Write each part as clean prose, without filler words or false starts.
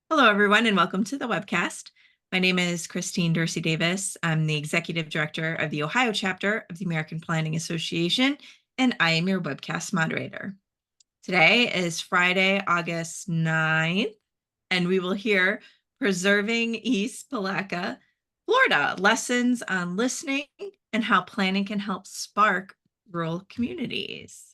Hello, everyone, and welcome to the webcast. My name is Christine Dorsey Davis. I'm the Executive Director of the Ohio chapter of the American Planning Association, and I am your webcast moderator. Today is Friday, August 9th, and we will hear Preserving East Palatka, Florida, lessons on listening and how planning can help spark rural communities.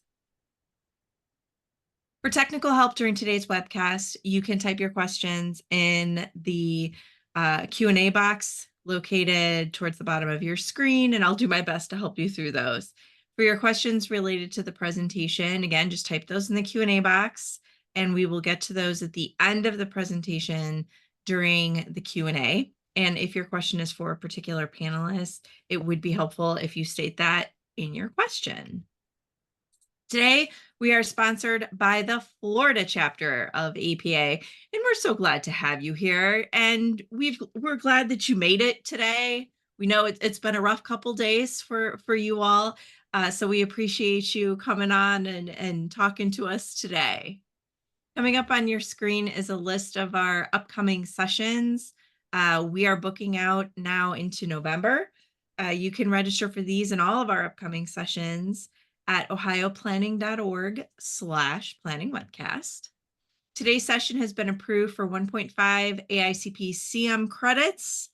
For technical help during today's webcast, you can type your questions in the Q&A box located towards the bottom of your screen, and I'll do my best to help you through those. For your questions related to the presentation, again, just type those in the Q&A box, and we will get to those at the end of the presentation during the Q&A. And if your question is for a particular panelist, it would be helpful if you state that in your question. Today, we are sponsored by the Florida chapter of APA, and we're so glad to have you here. And we're glad that you made it today. We know it's been a rough couple days for you all, so we appreciate you coming on and talking to us today. Coming up on your screen is a list of our upcoming sessions. We are booking out now into November. You can register for these and all of our upcoming sessions at ohioplanning.org/planning webcast. Today's session has been approved for 1.5 AICP CM credits.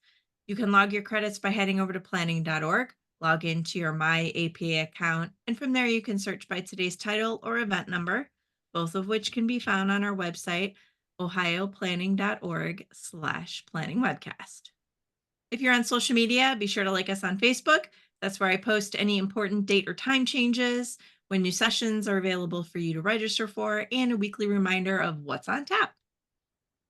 You can log your credits by heading over to planning.org, log into your My APA account, and from there you can search by today's title or event number, both of which can be found on our website, ohioplanning.org/planning webcast. If you're on social media, be sure to like us on Facebook. That's where I post any important date or time changes, when new sessions are available for you to register for, and a weekly reminder of what's on tap.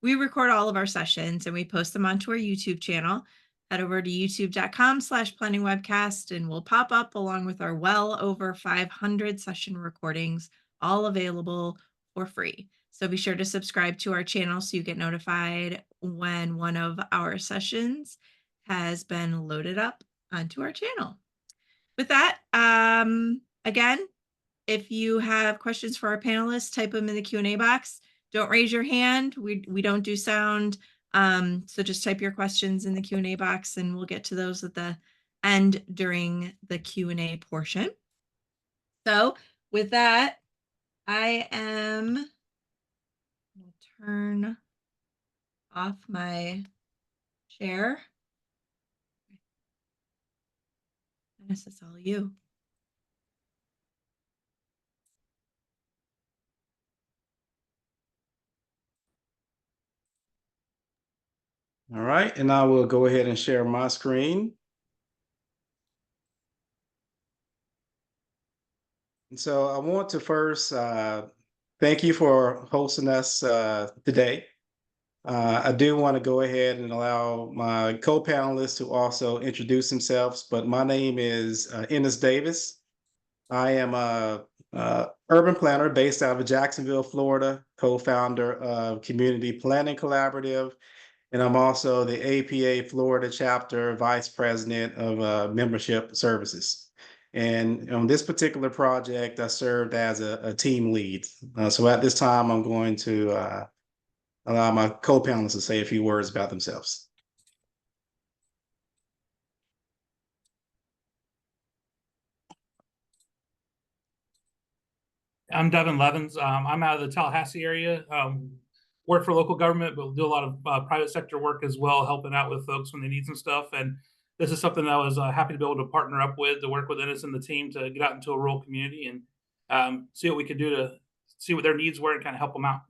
We record all of our sessions and we post them onto our YouTube channel. Head over to youtube.com/planning webcast and we'll pop up along with our well over 500 session recordings, all available for free. So be sure to subscribe to our channel so you get notified when one of our sessions has been loaded up onto our channel. With that, again, if you have questions for our panelists, type them in the Q&A box. Don't raise your hand. We don't do sound. So just type your questions in the Q&A box and we'll get to those at the end during the Q&A portion. So with that, I am going to turn off my share. Dennis, it's all you. All right, and I will go ahead and share my screen. And so I want to first thank you for hosting us today. I do want to go ahead and allow my co-panelists to also introduce themselves, but my name is Ennis Davis. I am a urban planner based out of Jacksonville, Florida, co-founder of Community Planning Collaborative, and I'm also the APA Florida chapter vice president of membership services. And on this particular project, I served as a team lead. So at this time, I'm going to allow my co-panelists to say a few words about themselves. I'm Devin Levins. I'm out of the Tallahassee area. Work for local government, but do a lot of private sector work as well, helping out with folks when they need some stuff. And this is something that I was happy to be able to partner up with, to work with Ennis and the team to get out into a rural community and see what we could do to see what their needs were and kind of help them out.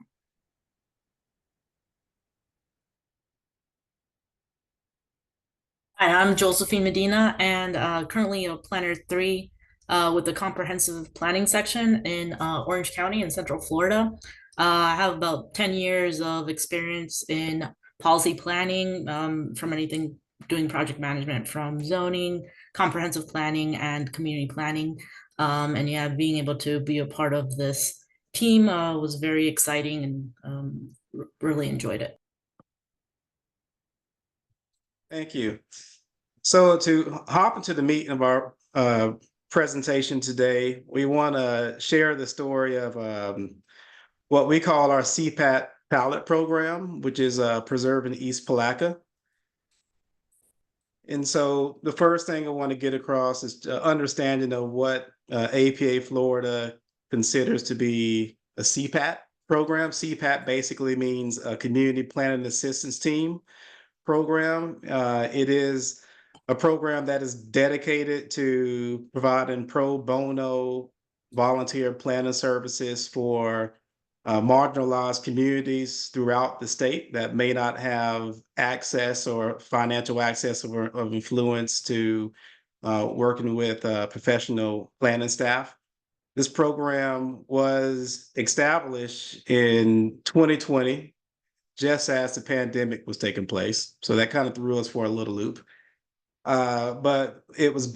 Hi, I'm Josephine Medina, and currently a Planner 3 with the comprehensive planning section in Orange County in Central Florida. I have about 10 years of experience in policy planning, from anything doing project management, from zoning, comprehensive planning, and community planning. And yeah, being able to be a part of this team was very exciting and really enjoyed it. Thank you. So to hop into the meat of our presentation today, we want to share the story of what we call our CPAT pilot program, which is preserved in East Palatka. And so the first thing I want to get across is understanding of what APA Florida considers to be a CPAT program. CPAT basically means a Community Planning Assistance Team program. It is a program that is dedicated to providing pro bono volunteer planning services for marginalized communities throughout the state that may not have access or financial access or of influence to working with professional planning staff. This program was established in 2020, just as the pandemic was taking place. So that kind of threw us for a little loop. But it was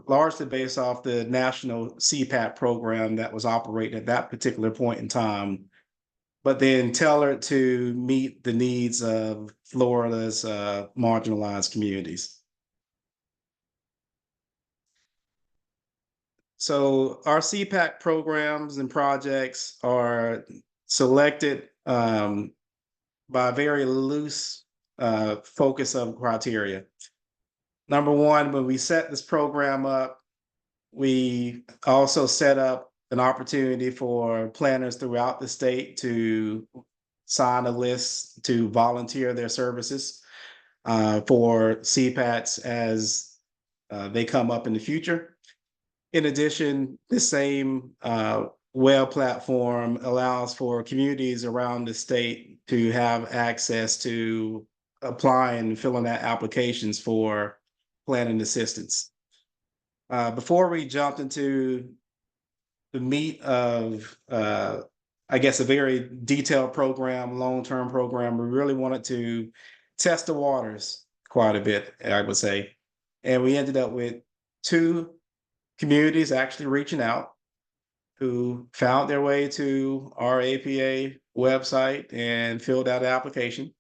largely based off the national CPAT program that was operating at that particular point in time, but then tailored to meet the needs of Florida's marginalized communities. So our CPAT programs and projects are selected by a very loose focus of criteria. Number one, when we set this program up, we also set up an opportunity for planners throughout the state to sign a list to volunteer their services for CPATs as they come up in the future. In addition, the same web platform allows for communities around the state to have access to apply and fill in that applications for planning assistance. Before we jumped into the meat of, I guess, a very detailed program, long-term program, we really wanted to test the waters quite a bit, I would say. And we ended up with 2 communities actually reaching out who found their way to our APA website and filled out an application.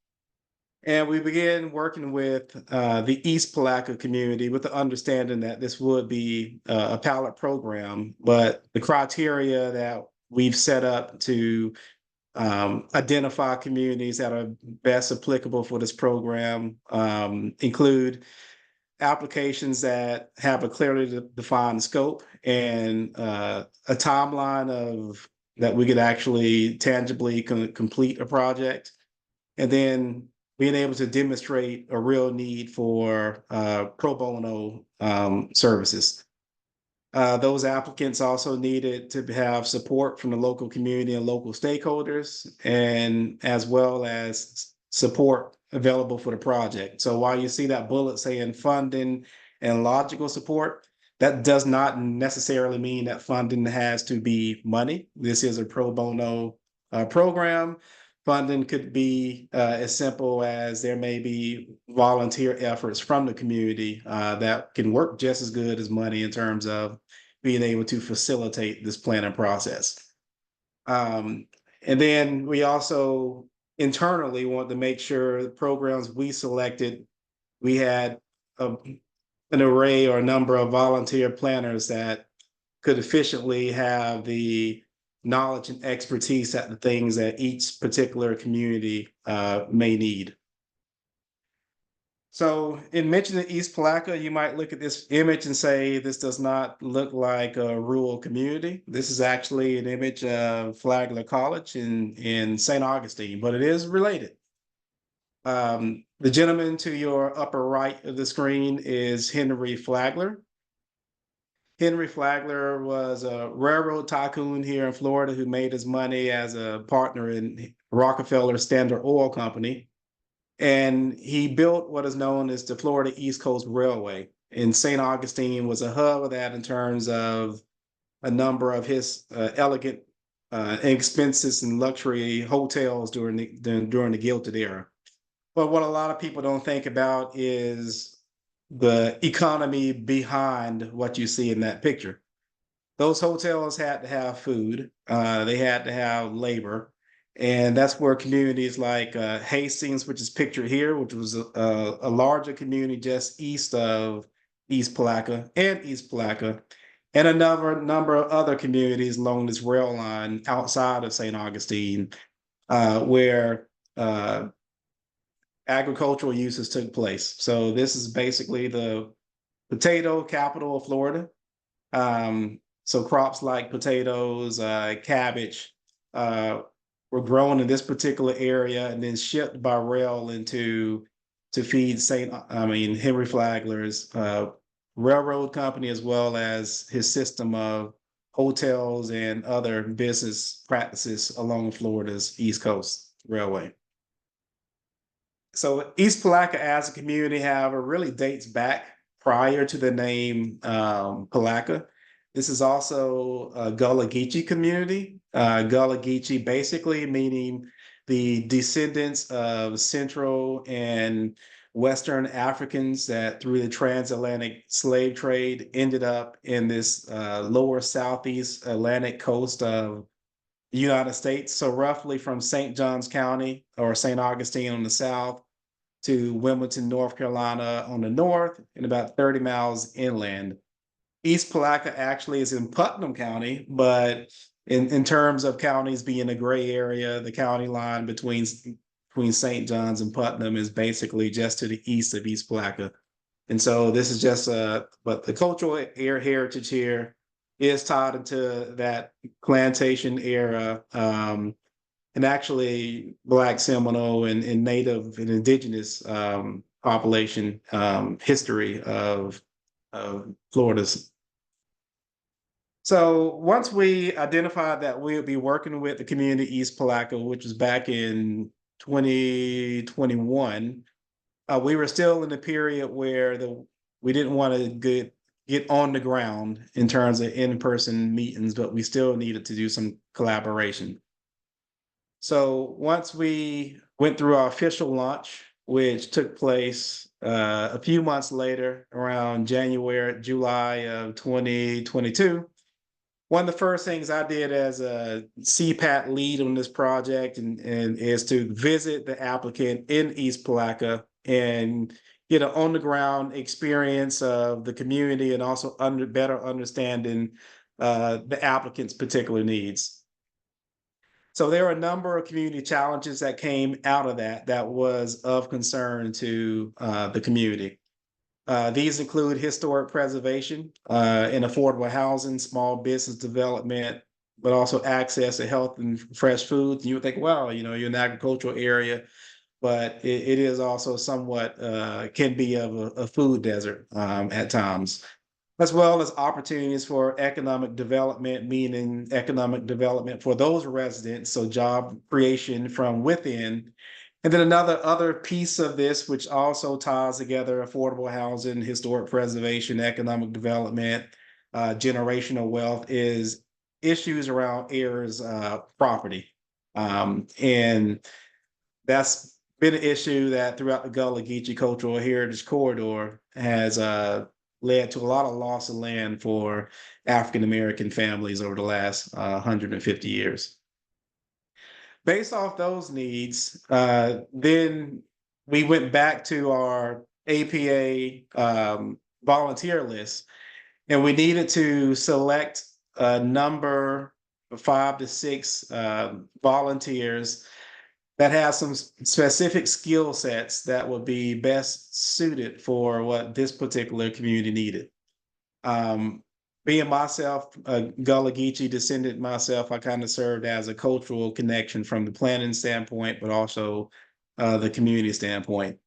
And we began working with the East Palatka community with the understanding that this would be a pilot program, but the criteria that we've set up to identify communities that are best applicable for this program include applications that have a clearly defined scope and a timeline of that we could actually tangibly complete a project, and then being able to demonstrate a real need for pro bono services. Those applicants also needed to have support from the local community and local stakeholders, and as well as support available for the project. So while you see that bullet saying funding and logical support, that does not necessarily mean that funding has to be money. This is a pro bono program. Funding could be as simple as there may be volunteer efforts from the community that can work just as good as money in terms of being able to facilitate this planning process. And then we also internally want to make sure the programs we selected, we had an array or a number of volunteer planners that could efficiently have the knowledge and expertise at the things that each particular community may need. So in mentioning East Palatka, you might look at this image and say, this does not look like a rural community. This is actually an image of Flagler College in St. Augustine, but it is related. The gentleman to your upper right of the screen is Henry Flagler. Henry Flagler was a railroad tycoon here in Florida who made his money as a partner in Rockefeller Standard Oil Company. And he built what is known as the Florida East Coast Railway. And St. Augustine was a hub of that in terms of a number of his elegant expenses and luxury hotels during the Gilded Era. But what a lot of people don't think about is the economy behind what you see in that picture. Those hotels had to have food, they had to have labor, and that's where communities like Hastings, which is pictured here, which was a larger community just east of East Palatka, and another number of other communities along this rail line outside of St. Augustine where agricultural uses took place. So this is basically the potato capital of Florida. So crops like potatoes, cabbage, were grown in this particular area and then shipped by rail to feed Henry Flagler's railroad company, as well as his system of hotels and other business practices along Florida's East Coast Railway. So East Palatka as a community, however, really dates back prior to the name Palatka. This is also a Gullah Geechee community. Gullah Geechee basically meaning the descendants of Central and Western Africans that through the transatlantic slave trade ended up in this lower Southeast Atlantic coast of the United States. So roughly from St. Johns County or St. Augustine on the south to Wilmington, North Carolina on the north, and about 30 miles inland. East Palatka actually is in Putnam County, but in terms of counties being a gray area, the county line between St. John's and Putnam is basically just to the east of East Palatka. And so this is just but the cultural heritage here is tied into that plantation era, and actually Black Seminole and Native and Indigenous population history of Florida's. So once we identified that we would be working with the community East Palatka, which was back in 2021, we were still in the period where we didn't want to get on the ground in terms of in-person meetings, but we still needed to do some collaboration. So once we went through our official launch, which took place a few months later, around July of 2022, one of the first things I did as a CPAT lead on this project and is to visit the applicant in East Palatka and get an on-the-ground experience of the community and also better understanding the applicant's particular needs. So there are a number of community challenges that came out of that was of concern to the community. These include historic preservation and affordable housing, small business development, but also access to health and fresh foods. You would think, well, you're in an agricultural area, but it is also somewhat can be of a food desert at times, as well as opportunities for economic development, meaning economic development for those residents, so job creation from within. And then other piece of this, which also ties together affordable housing, historic preservation, economic development, generational wealth, is issues around heirs property. And that's been an issue that throughout the Gullah Geechee Cultural Heritage Corridor has led to a lot of loss of land for African-American families over the last 150 years. Based off those needs, then we went back to our APA volunteer list, and we needed to select a number of 5 to 6 volunteers that have some specific skill sets that would be best suited for what this particular community needed. Being myself, a Gullah Geechee descendant myself, I kind of served as a cultural connection from the planning standpoint, but also the community standpoint.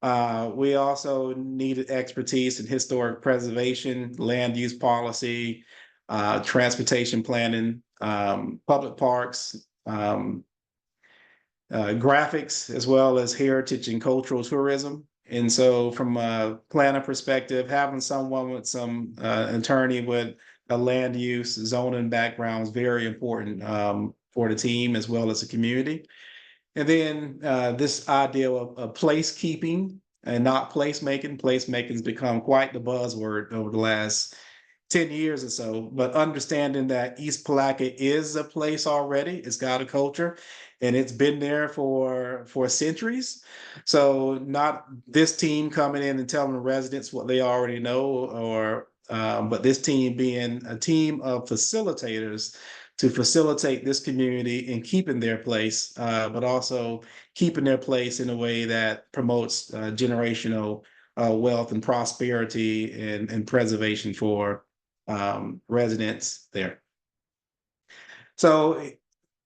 We also needed expertise in historic preservation, land use policy, transportation planning, public parks, graphics, as well as heritage and cultural tourism. And so from a planner perspective, having someone with some attorney with a land use zoning background is very important for the team as well as the community. And then this idea of placekeeping and not placemaking. Placemaking's become quite the buzzword over the last 10 years or so, but understanding that East Palatka is a place already, it's got a culture, and it's been there for centuries. So not this team coming in and telling the residents what they already know, or but this team being a team of facilitators to facilitate this community in keeping their place, but also keeping their place in a way that promotes generational wealth and prosperity and preservation for residents there. So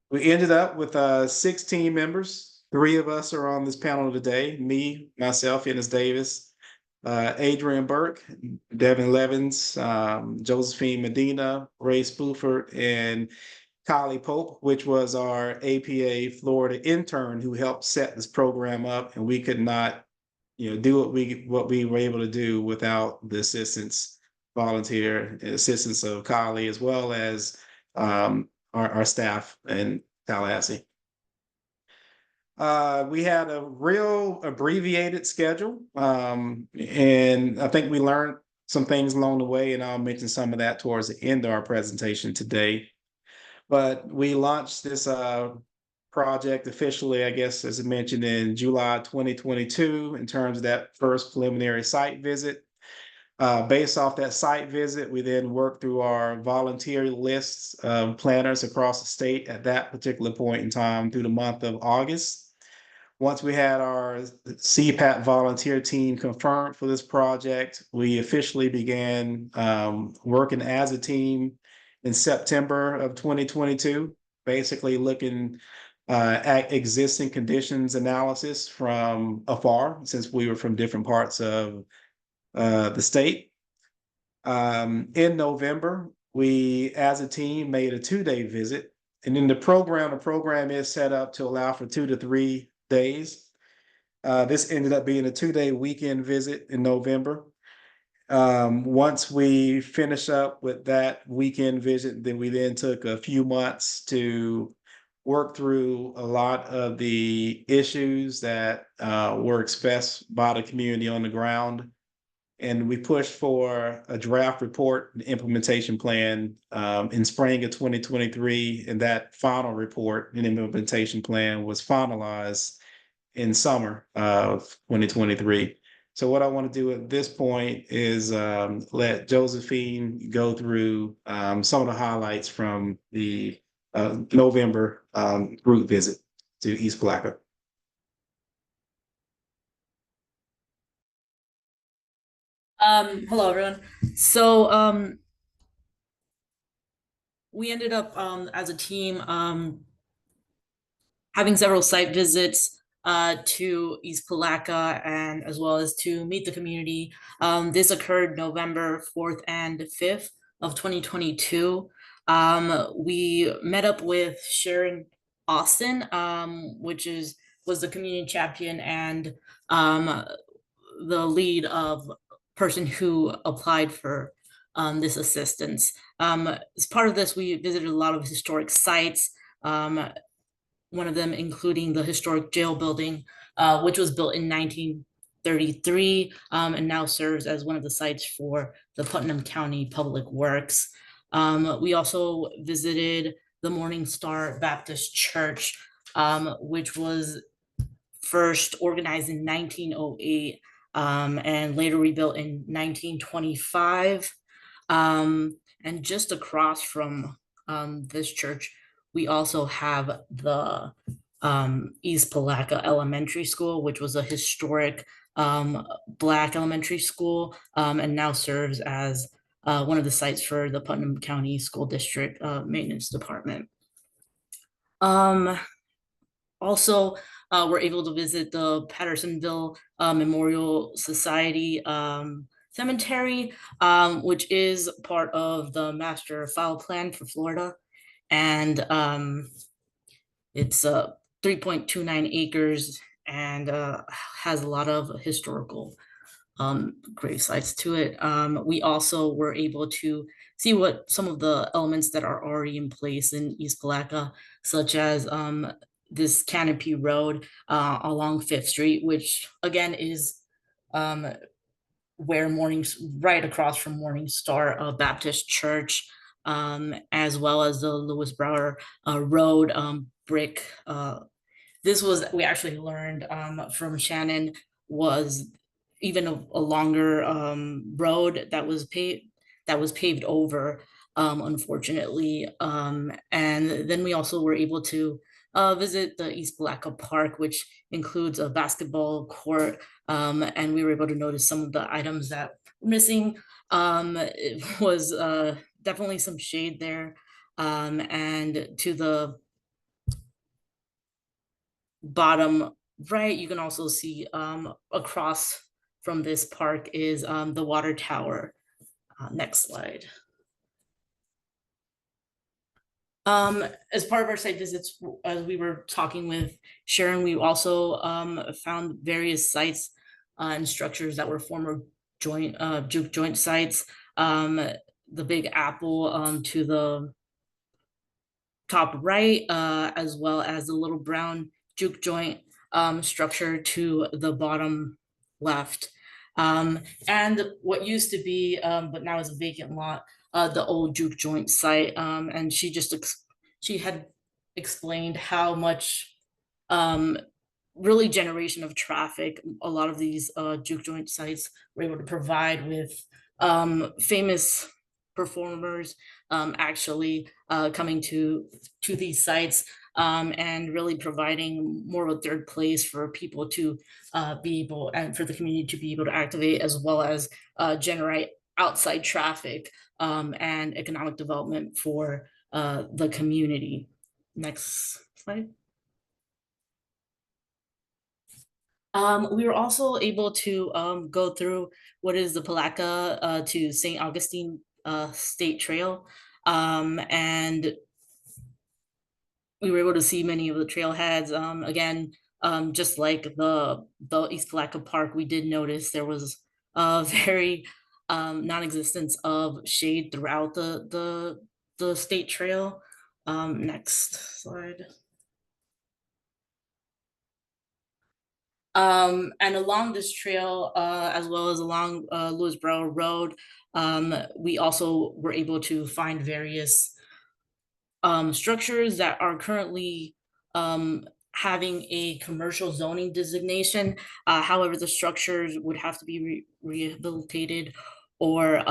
we ended up with 16 members. 3 of us are on this panel today, me, myself, Ennis Davis, Adrian Burke, Devin Levins, Josephine Medina, Ray Spooford, and Kylie Pope, which was our APA Florida intern who helped set this program up, and we could not, do what we were able to do without the volunteer assistance of Kylie, as well as our staff in Tallahassee. We had a real abbreviated schedule, and I think we learned some things along the way, and I'll mention some of that towards the end of our presentation today. But we launched this project officially, I guess, as I mentioned, in July 2022, in terms of that first preliminary site visit. Based off that site visit, we then worked through our volunteer lists of planners across the state at that particular point in time through the month of August. Once we had our CPAT volunteer team confirmed for this project, we officially began working as a team in September of 2022, basically looking at existing conditions analysis from afar, since we were from different parts of the state. In November, we, as a team, made a 2-day visit. And in the program is set up to allow for 2 to 3 days. This ended up being a 2-day weekend visit in November. Once we finish up with that weekend visit, then we then took a few months to work through a lot of the issues that were expressed by the community on the ground. And we pushed for a draft report and implementation plan in spring of 2023. And that final report and implementation plan was finalized in summer of 2023. So what I want to do at this point is let Josephine go through some of the highlights from the November group visit to East Palatka. Hello, everyone. So we ended up as a team having several site visits to East Palatka, and as well as to meet the community. This occurred November 4th and 5th of 2022. We met up with Sharon Austin, which was the community champion and the lead of person who applied for this assistance. As part of this, we visited a lot of historic sites, one of them including the historic jail building, which was built in 1933 and now serves as one of the sites for the Putnam County Public Works. We also visited the Morning Star Baptist Church, which was first organized in 1908 and later rebuilt in 1925. And just across from this church, we also have the East Palatka Elementary School, which was a historic Black elementary school and now serves as one of the sites for the Putnam County School District Maintenance Department. Also, we're able to visit the Pattersonville Memorial Society Cemetery, which is part of the Master File Plan for Florida. And it's 3.29 acres and has a lot of historical grave sites to it. We also were able to see what some of the elements that are already in place in East Palatka, such as this Canopy Road along 5th Street, which again is where right across from Morning Star Baptist Church, as well as the Lewis Brower Road brick. We actually learned from Shannon was even a longer road that was paved over unfortunately. And then we also were able to visit the East Palatka Park, which includes a basketball court, and we were able to notice some of the items that were missing. It was definitely some shade there, and to the bottom right, you can also see across from this park is the water tower. Next slide. As part of our site visits, as we were talking with Sharon, we also found various sites and structures that were former juke joint sites. The Big Apple to the top right, as well as the Little Brown juke joint structure to the bottom left. And what used to be, but now is a vacant lot, the old juke joint site. And she had explained how much really generation of traffic a lot of these juke joint sites were able to provide, with famous performers actually coming to these sites, and really providing more of a third place for people to be able, and for the community to be able to activate, as well as generate outside traffic and economic development for the community. Next slide. We were also able to go through what is the Palatka to St. Augustine State Trail, and we were able to see many of the trailheads. Again, just like the East Palatka Park, we did notice there was a very non-existence of shade throughout the state trail. Next slide. And along this trail, as well as along Lewisboro Road, we also were able to find various structures that are currently having a commercial zoning designation. However, the structures would have to be rehabilitated or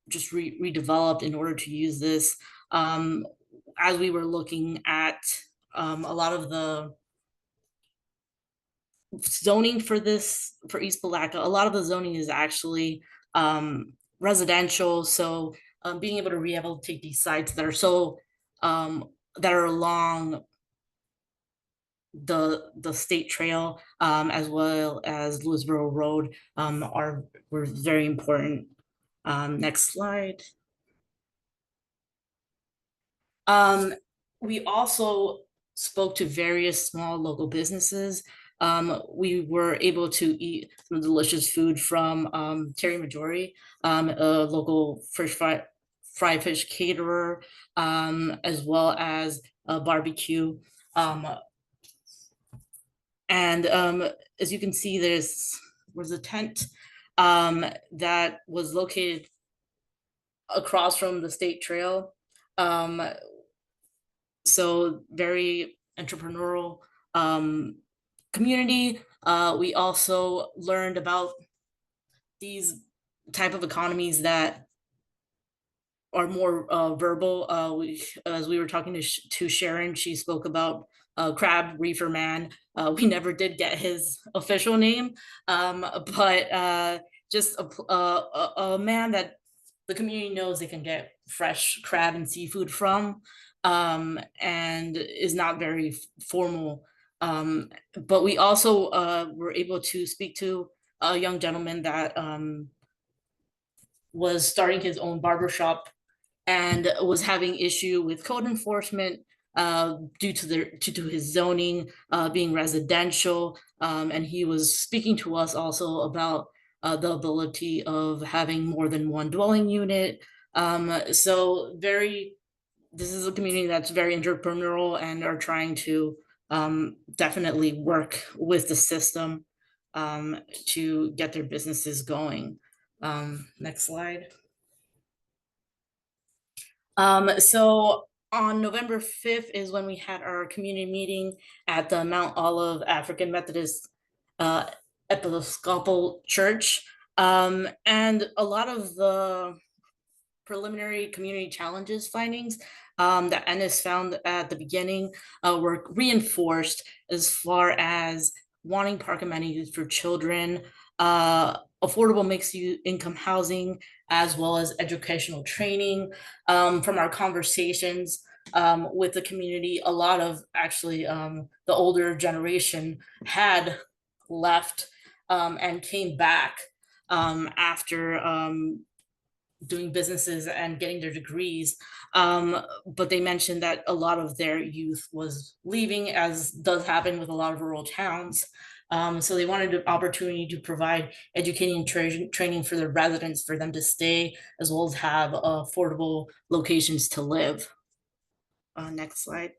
just redeveloped in order to use this. As we were looking at a lot of the zoning for East Palatka, a lot of the zoning is actually residential. So being able to rehabilitate these sites that are that are along the state trail, as well as Lewisboro Road, were very important. Next slide. We also spoke to various small local businesses. We were able to eat some delicious food from Terry Majori, a local fried fish caterer, as well as a barbecue. And as you can see, there was a tent that was located across from the state trail. So very entrepreneurial community. We also learned about these type of economies that are more verbal. As we were talking to Sharon, she spoke about Crab Reefer Man. We never did get his official name, but just a man that the community knows they can get fresh crab and seafood from, and is not very formal. But we also were able to speak to a young gentleman that was starting his own barbershop and was having issue with code enforcement due to his zoning being residential. And he was speaking to us also about the ability of having more than one dwelling unit. So this is a community that's very entrepreneurial and are trying to definitely work with the system to get their businesses going. Next slide. So on November 5th is when we had our community meeting at the Mount Olive African Methodist Episcopal Church. And a lot of the preliminary community challenges findings that Ennis found at the beginning were reinforced as far as wanting park amenities for children, affordable mixed income housing, as well as educational training. From our conversations with the community, a lot of actually the older generation had left and came back after doing businesses and getting their degrees. But they mentioned that a lot of their youth was leaving, as does happen with a lot of rural towns. So they wanted an opportunity to provide educating and training for the residents for them to stay, as well as have affordable locations to live. Next slide.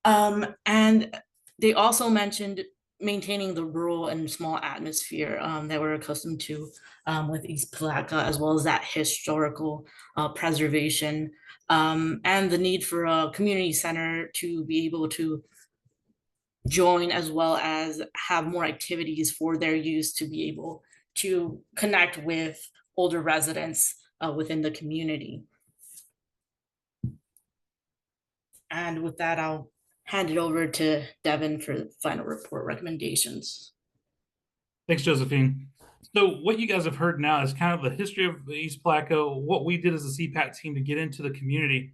And they also mentioned maintaining the rural and small atmosphere that we're accustomed to with East Palatka, as well as that historical preservation, and the need for a community center to be able to join, as well as have more activities for their use to be able to connect with older residents within the community. And with that, I'll hand it over to Devin for the final report recommendations. Thanks, Josephine. So what you guys have heard now is kind of the history of East Palatka, what we did as a CPAT team to get into the community.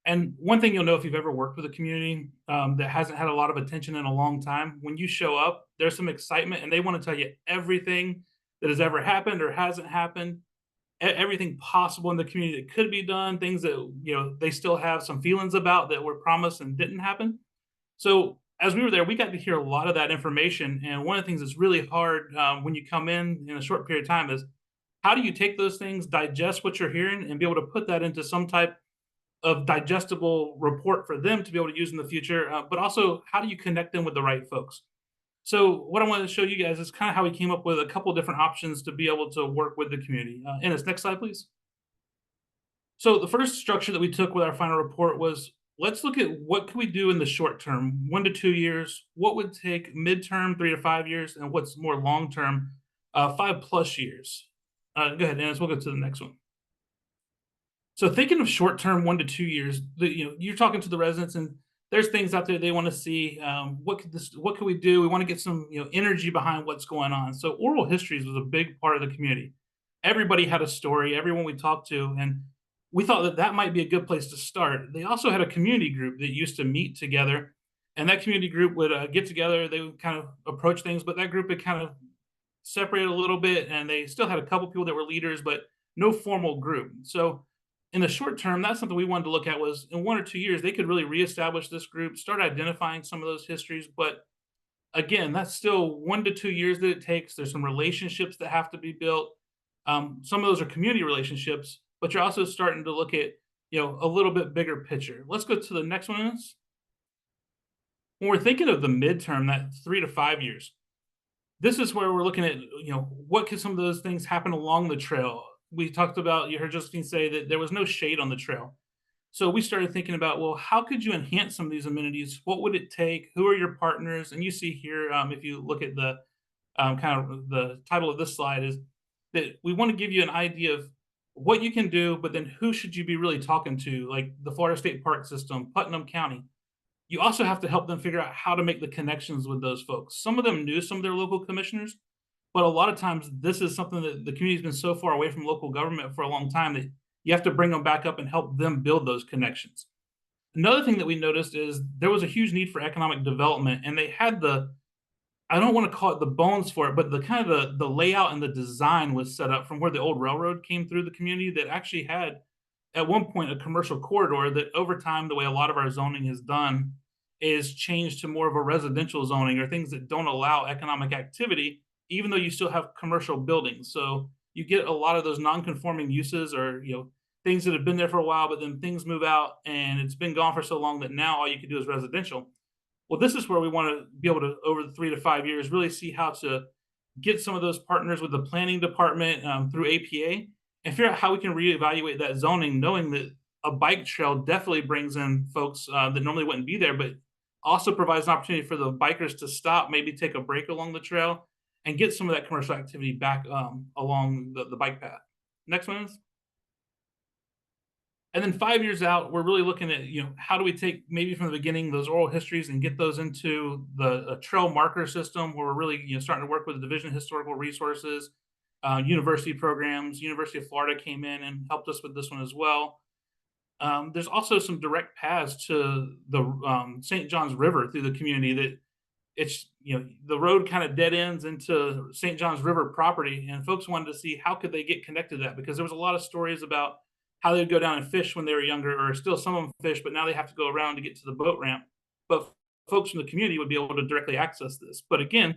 And one thing you'll know if you've ever worked with a community that hasn't had a lot of attention in a long time, when you show up, there's some excitement and they want to tell you everything that has ever happened or hasn't happened, everything possible in the community that could be done, things that they still have some feelings about that were promised and didn't happen. So as we were there, we got to hear a lot of that information. And one of the things that's really hard when you come in a short period of time is how do you take those things, digest what you're hearing, and be able to put that into some type of digestible report for them to be able to use in the future, but also how do you connect them with the right folks? So what I wanted to show you guys is kind of how we came up with a couple different options to be able to work with the community. Ennis, next slide, please. So the first structure that we took with our final report was, let's look at what can we do in the short term, 1 to 2 years, what would take midterm, 3 to 5 years, and what's more long-term, 5+ years. Go ahead, Ennis, we'll go to the next one. So thinking of short-term, 1 to 2 years, you're talking to the residents, and there's things out there they want to see. What can we do? We want to get some energy behind what's going on. So oral histories was a big part of the community. Everybody had a story. Everyone we talked to, and we thought that that might be a good place to start. They also had a community group that used to meet together, and that community group would get together. They would kind of approach things, but that group had kind of separated a little bit, and they still had a couple people that were leaders, but no formal group. So in the short term, that's something we wanted to look at, was in 1 or 2 years, they could really reestablish this group, start identifying some of those histories. But again, that's still 1 to 2 years that it takes. There's some relationships that have to be built. Some of those are community relationships, but you're also starting to look at, a little bit bigger picture. Let's go to the next one. When we're thinking of the midterm, that 3 to 5 years, this is where we're looking at, what could some of those things happen along the trail? We talked about, you heard Josephine say that there was no shade on the trail. So we started thinking about, well, how could you enhance some of these amenities? What would it take? Who are your partners? And you see here, if you look at the kind of the title of this slide, is that we want to give you an idea of what you can do, but then who should you be really talking to, like the Florida State Park System, Putnam County. You also have to help them figure out how to make the connections with those folks. Some of them knew some of their local commissioners, but a lot of times this is something that the community's been so far away from local government for a long time that you have to bring them back up and help them build those connections. Another thing that we noticed is there was a huge need for economic development, and they had I don't want to call it the bones for it, but the kind of the layout and the design was set up from where the old railroad came through the community that actually had at one point a commercial corridor that over time, the way a lot of our zoning is done is changed to more of a residential zoning or things that don't allow economic activity, even though you still have commercial buildings. So you get a lot of those non-conforming uses or, things that have been there for a while, but then things move out and it's been gone for so long that now all you can do is residential. Well, this is where we want to be able to, over the 3 to 5 years, really see how to get some of those partners with the planning department through APA and figure out how we can reevaluate that zoning, knowing that a bike trail definitely brings in folks that normally wouldn't be there, but also provides an opportunity for the bikers to stop, maybe take a break along the trail and get some of that commercial activity back along the bike path. Next one is. And then 5 years out, we're really looking at, how do we take maybe from the beginning those oral histories and get those into the trail marker system where we're really, starting to work with the Division of Historical Resources, university programs. University of Florida came in and helped us with this one as well. There's also some direct paths to the St. Johns River through the community that it's, the road kind of dead ends into St. Johns River property, and folks wanted to see how could they get connected to that, because there was a lot of stories about how they would go down and fish when they were younger, or still some of them fish, but now they have to go around to get to the boat ramp. But folks from the community would be able to directly access this. But again,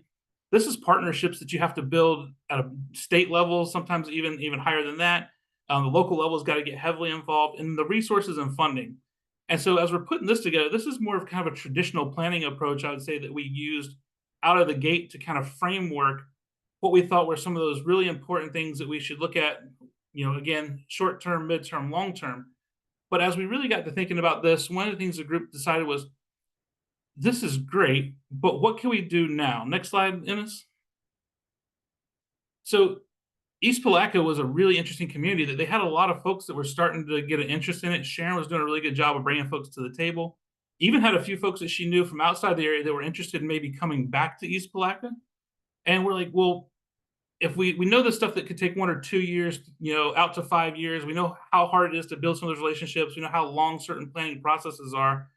this is partnerships that you have to build at a state level, sometimes even higher than that. The local level has got to get heavily involved in the resources and funding. And so as we're putting this together, this is more of kind of a traditional planning approach, I would say, that we used out of the gate to kind of framework what we thought were some of those really important things that we should look at, again, short term, midterm, long term. But as we really got to thinking about this, one of the things the group decided was, this is great, but what can we do now? Next slide, Ennis. So East Palatka was a really interesting community that they had a lot of folks that were starting to get an interest in it. Sharon was doing a really good job of bringing folks to the table. Even had a few folks that she knew from outside the area that were interested in maybe coming back to East Palatka. And we're like, well, if we know the stuff that could take 1 or 2 years, out to 5 years, we know how hard it is to build some of those relationships. We know how long certain planning processes are.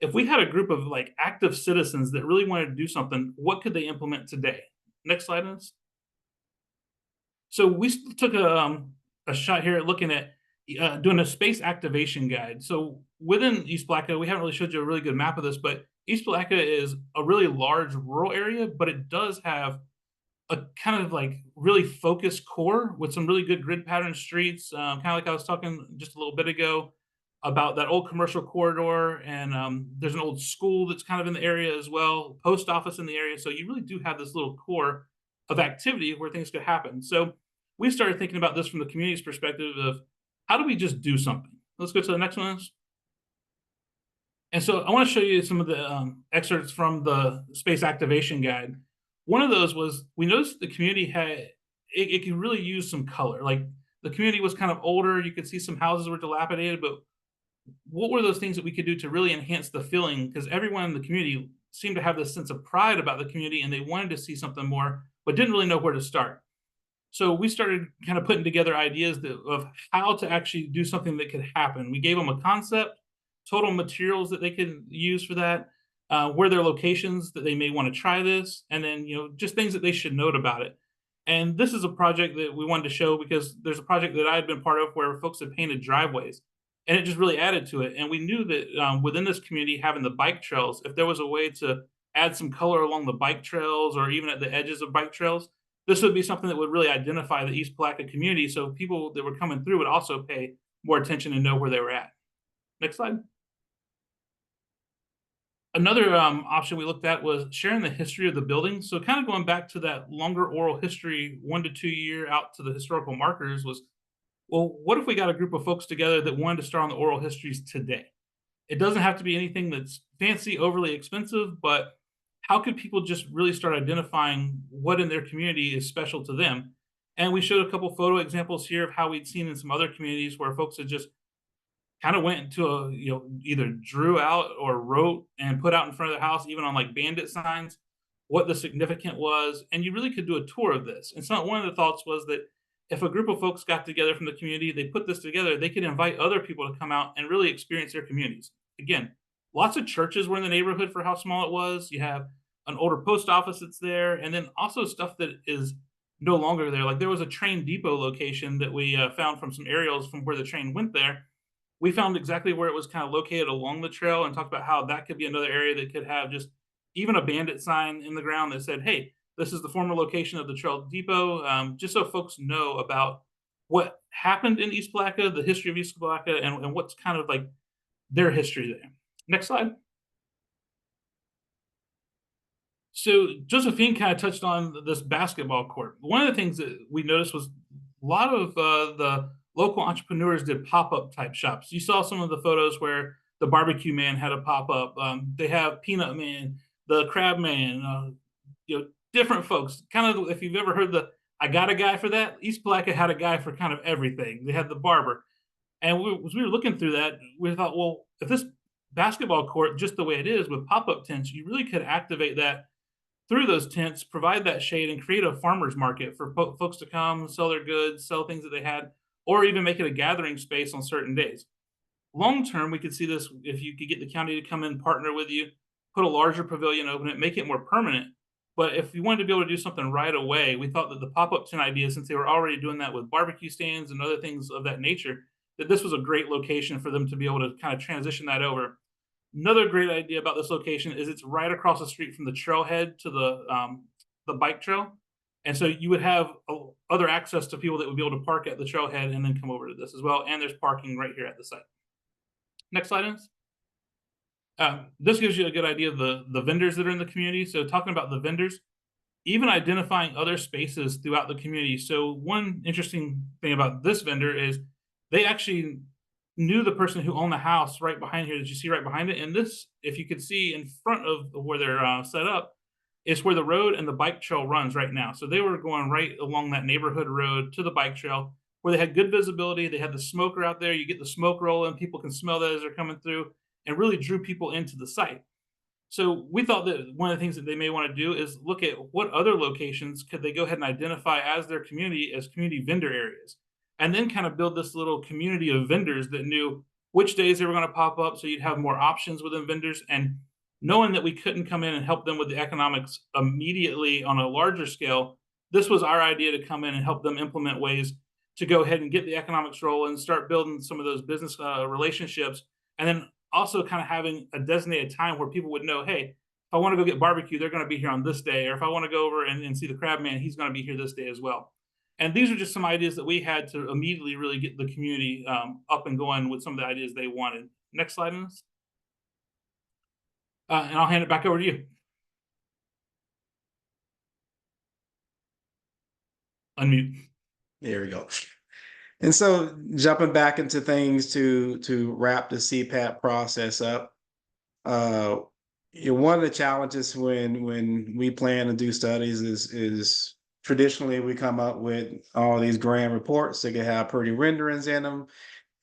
If we had a group of like active citizens that really wanted to do something, what could they implement today? Next slide, please. So we took a shot here at looking at doing a space activation guide. So within East Palatka, we haven't really showed you a really good map of this, but East Palatka is a really large rural area, but it does have a kind of like really focused core with some really good grid pattern streets, kind of like I was talking just a little bit ago about that old commercial corridor. And there's an old school that's kind of in the area as well, post office in the area. So you really do have this little core of activity where things could happen. So we started thinking about this from the community's perspective of how do we just do something? Let's go to the next one. And so I want to show you some of the excerpts from the space activation guide. One of those was, we noticed the community had, it could really use some color. Like the community was kind of older. You could see some houses were dilapidated, but what were those things that we could do to really enhance the feeling? Because everyone in the community seemed to have this sense of pride about the community and they wanted to see something more, but didn't really know where to start. So we started kind of putting together ideas of how to actually do something that could happen. We gave them a concept, total materials that they could use for that, where their locations that they may want to try this, and then just things that they should note about it. And this is a project that we wanted to show because there's a project that I had been part of where folks had painted driveways, and it just really added to it. And we knew that within this community, having the bike trails, if there was a way to add some color along the bike trails or even at the edges of bike trails, this would be something that would really identify the East Palatka community. So people that were coming through would also pay more attention and know where they were at. Next slide. Another option we looked at was sharing the history of the building. So kind of going back to that longer oral history, 1 to 2 year out to the historical markers was, well, what if we got a group of folks together that wanted to start on the oral histories today? It doesn't have to be anything that's fancy, overly expensive, but how could people just really start identifying what in their community is special to them? And we showed a couple photo examples here of how we'd seen in some other communities where folks had just kind of went into a, either drew out or wrote and put out in front of the house, even on like bandit signs, what the significant was. And you really could do a tour of this. And so one of the thoughts was that if a group of folks got together from the community, they put this together, they could invite other people to come out and really experience their communities. Again, lots of churches were in the neighborhood for how small it was. You have an older post office that's there, and then also stuff that is no longer there. Like there was a train depot location that we found from some aerials from where the train went there. We found exactly where it was kind of located along the trail and talked about how that could be another area that could have just even a bandit sign in the ground that said, hey, this is the former location of the trail depot, just so folks know about what happened in East Palatka, the history of East Palatka, and what's kind of like their history there. Next slide. So Josephine kind of touched on this basketball court. One of the things that we noticed was a lot of the local entrepreneurs did pop-up type shops. You saw some of the photos where the barbecue man had a pop-up. They have Peanut Man, the Crab Man, different folks. Kind of, if you've ever heard the I got a guy for that. East Palatka had a guy for kind of everything. They had the barber. And as we were looking through that, we thought, well, if this basketball court, just the way it is with pop-up tents, you really could activate that through those tents, provide that shade, and create a farmer's market for folks to come, sell their goods, sell things that they had, or even make it a gathering space on certain days. Long term, we could see this if you could get the county to come in, partner with you, put a larger pavilion, open it, make it more permanent. But if you wanted to be able to do something right away, we thought that the pop-up tent idea, since they were already doing that with barbecue stands and other things of that nature, that this was a great location for them to be able to kind of transition that over. Another great idea about this location is it's right across the street from the trailhead to the bike trail, and so you would have other access to people that would be able to park at the trailhead and then come over to this as well. And there's parking right here at the site. Next slide is. This gives you a good idea of the vendors that are in the community. So talking about the vendors, even identifying other spaces throughout the community. So one interesting thing about this vendor is they actually knew the person who owned the house right behind here that you see right behind it. And this, if you could see in front of where they're set up, is where the road and the bike trail runs right now. So they were going right along that neighborhood road to the bike trail where they had good visibility. They had the smoker out there. You get the smoke rolling. People can smell that as they're coming through, and really drew people into the site. So we thought that one of the things that they may want to do is look at what other locations could they go ahead and identify as their community, as community vendor areas, and then kind of build this little community of vendors that knew which days they were going to pop up. So you'd have more options within vendors, and knowing that we couldn't come in and help them with the economics immediately on a larger scale, this was our idea to come in and help them implement ways to go ahead and get the economics rolling, start building some of those business relationships, and then also kind of having a designated time where people would know, hey, if I want to go get barbecue, they're going to be here on this day. Or if I want to go over and see the crab man, he's going to be here this day as well. And these are just some ideas that we had to immediately really get the community up and going with some of the ideas they wanted. Next slide on this. And I'll hand it back over to you. Unmute. There we go. And so jumping back into things to wrap the CPAT process up, one of the challenges when we plan to do studies is traditionally we come up with all these grand reports that can have pretty renderings in them.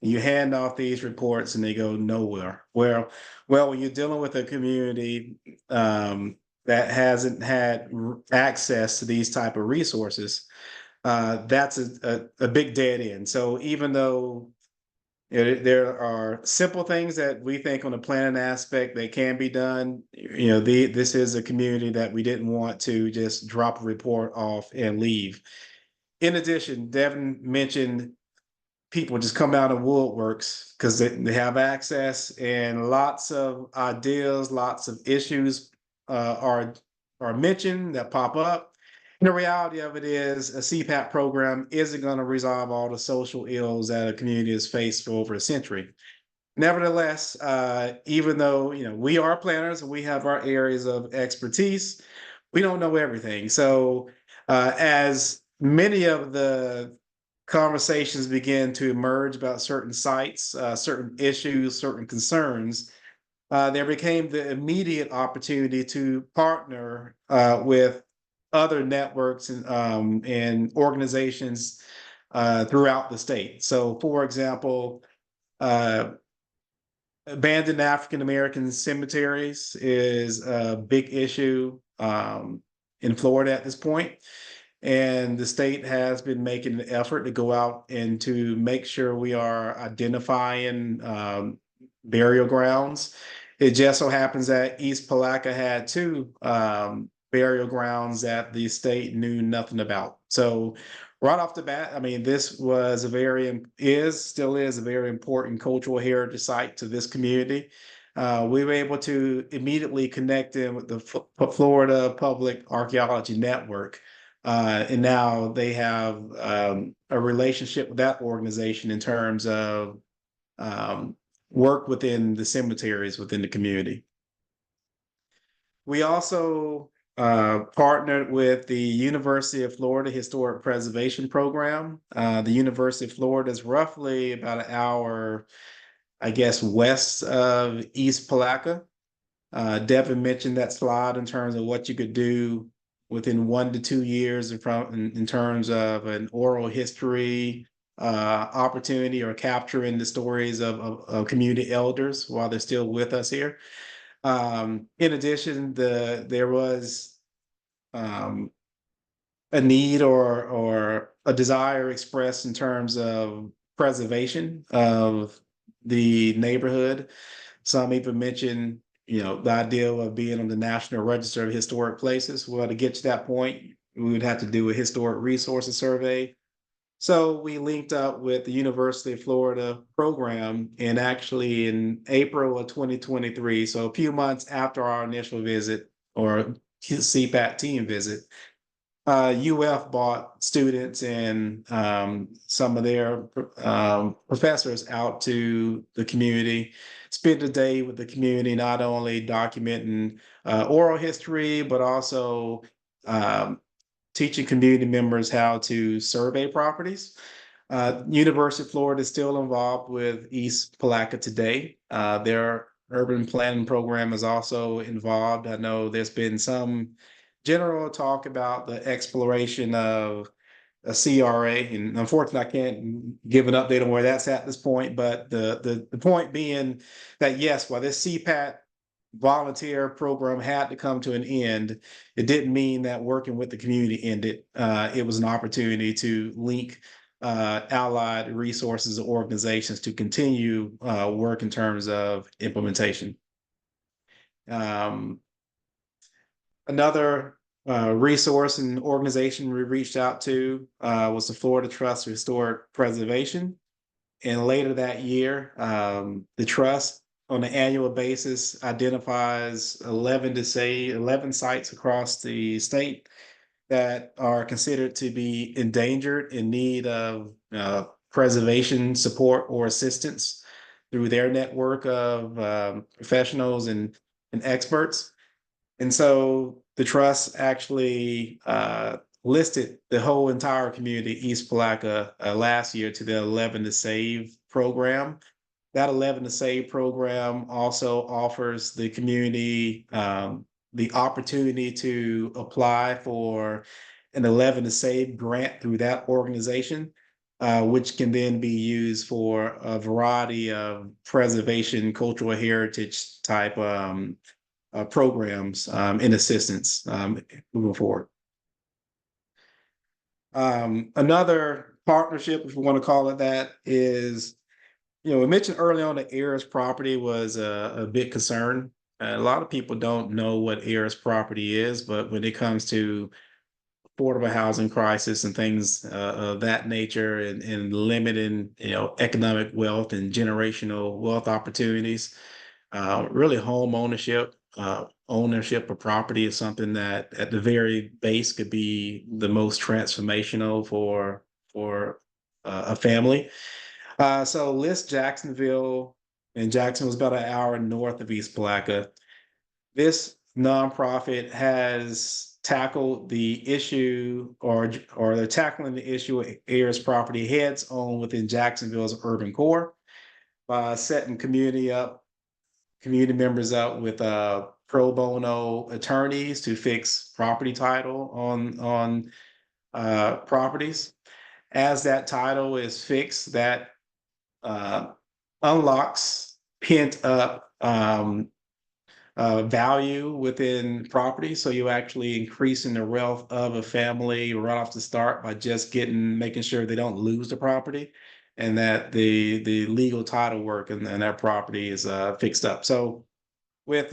You hand off these reports and they go nowhere. Well, when you're dealing with a community that hasn't had access to these type of resources, that's a big dead end. So even though there are simple things that we think on the planning aspect that can be done, this is a community that we didn't want to just drop a report off and leave. In addition, Devin mentioned people just come out of woodworks because they have access, and lots of ideas, lots of issues are mentioned that pop up. And the reality of it is a CPAT program isn't going to resolve all the social ills that a community has faced for over a century. Nevertheless, even though we are planners and we have our areas of expertise, we don't know everything. So as many of the conversations begin to emerge about certain sites, certain issues, certain concerns, there became the immediate opportunity to partner with other networks and organizations throughout the state. So, for example, abandoned African American cemeteries is a big issue in Florida at this point. And the state has been making an effort to go out and to make sure we are identifying burial grounds. It just so happens that East Palatka had two burial grounds that the state knew nothing about. So right off the bat, I mean, this was still is a very important cultural heritage site to this community. We were able to immediately connect in with the Florida Public Archaeology Network. And now they have a relationship with that organization in terms of work within the cemeteries within the community. We also partnered with the University of Florida Historic Preservation Program. The University of Florida is roughly about an hour, I guess, west of East Palatka. Devin mentioned that slide in terms of what you could do within 1 to 2 years in terms of an oral history opportunity or capturing the stories of community elders while they're still with us here. In addition, there was a need or a desire expressed in terms of preservation of the neighborhood. Some even mentioned, the idea of being on the National Register of Historic Places. Well, to get to that point, we would have to do a historic resources survey. So we linked up with the University of Florida program, and actually in April of 2023, so a few months after our initial visit or CPAT team visit, UF brought students and some of their professors out to the community, spent a day with the community, not only documenting oral history, but also teaching community members how to survey properties. University of Florida is still involved with East Palatka today. Their urban planning program is also involved. I know there's been some general talk about the exploration of a CRA, and unfortunately, I can't give an update on where that's at this point. But the point being that yes, while this CPAT volunteer program had to come to an end, it didn't mean that working with the community ended. It was an opportunity to link allied resources or organizations to continue work in terms of implementation. Another resource and organization we reached out to was the Florida Trust for Historic Preservation. And later that year, the trust on an annual basis identifies 11 sites across the state that are considered to be endangered, in need of preservation support or assistance through their network of professionals and experts. And so the trust actually listed the whole entire community, East Palatka, last year to the 11 to Save program. That 11 to Save program also offers the community the opportunity to apply for an 11 to Save grant through that organization, which can then be used for a variety of preservation, cultural heritage type programs in assistance moving forward. Another partnership, if we want to call it that, is, we mentioned early on that heirs property was a big concern. A lot of people don't know what heirs property is, but when it comes to affordable housing crisis and things of that nature, and limiting, economic wealth and generational wealth opportunities, really home ownership, ownership of property is something that at the very base could be the most transformational for a family. So List Jacksonville, and Jackson was about an hour north of East Palatka. This nonprofit has tackled the issue, or they're tackling the issue of heirs property heads on within Jacksonville's urban core by setting community members up with pro bono attorneys to fix property title on properties. As that title is fixed, that unlocks pent up value within property. So you're actually increasing the wealth of a family right off the start by just making sure they don't lose the property, and that the legal title work and that property is fixed up. So with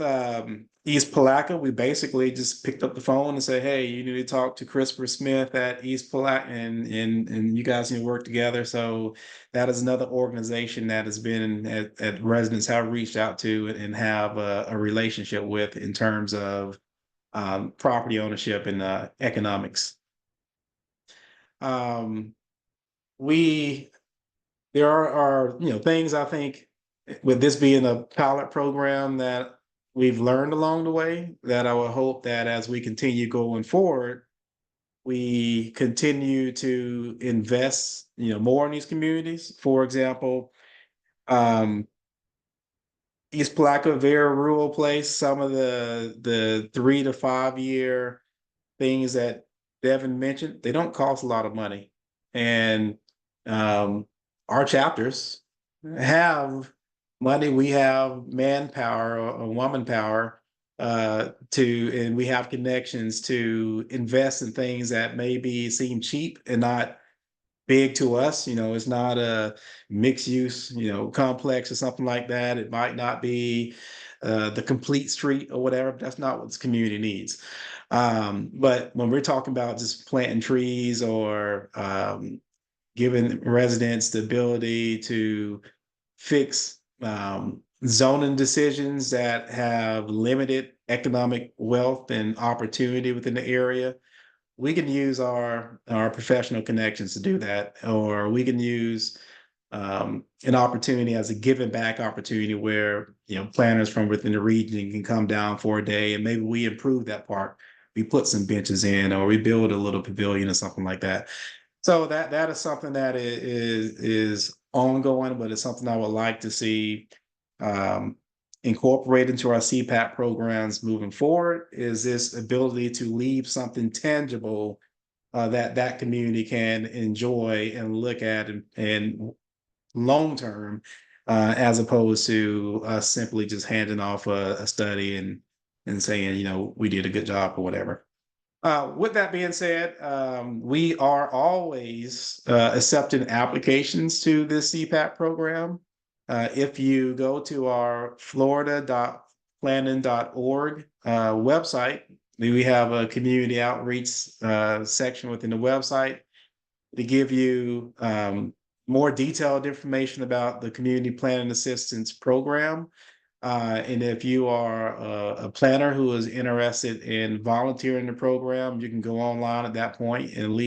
East Palatka, we basically just picked up the phone and said, hey, you need to talk to Christopher Smith at East Palatka, and you guys need to work together. So that is another organization that has been at residents have reached out to and have a relationship with in terms of property ownership and economics. There are things, I think, with this being a pilot program, that we've learned along the way, that I would hope that as we continue going forward, we continue to invest, more in these communities. For example, East Palatka, very rural place. Some of the 3 to 5 year things that Devin mentioned, they don't cost a lot of money. And our chapters have money, we have manpower or woman power and we have connections to invest in things that maybe seem cheap and not big to us. It's not a mixed use, complex or something like that. It might not be the complete street or whatever. But that's not what this community needs. But when we're talking about just planting trees or giving residents the ability to fix zoning decisions that have limited economic wealth and opportunity within the area, we can use our professional connections to do that, or we can use an opportunity as a giving back opportunity where planners from within the region can come down for a day and maybe we improve that park. We put some benches in, or we build a little pavilion or something like that. So that is something that is ongoing, but it's something I would like to see incorporate into our CPAT programs moving forward, is this ability to leave something tangible that community can enjoy and look at and long term, as opposed to us simply just handing off a study and saying, we did a good job or whatever. With that being said, we are always accepting applications to this CPAT program. If you go to our florida.planning.org website, we have a community outreach section within the website to give you more detailed information about the Community Planning Assistance Program. And if you are a planner who is interested in volunteering the program, you can go online at that point and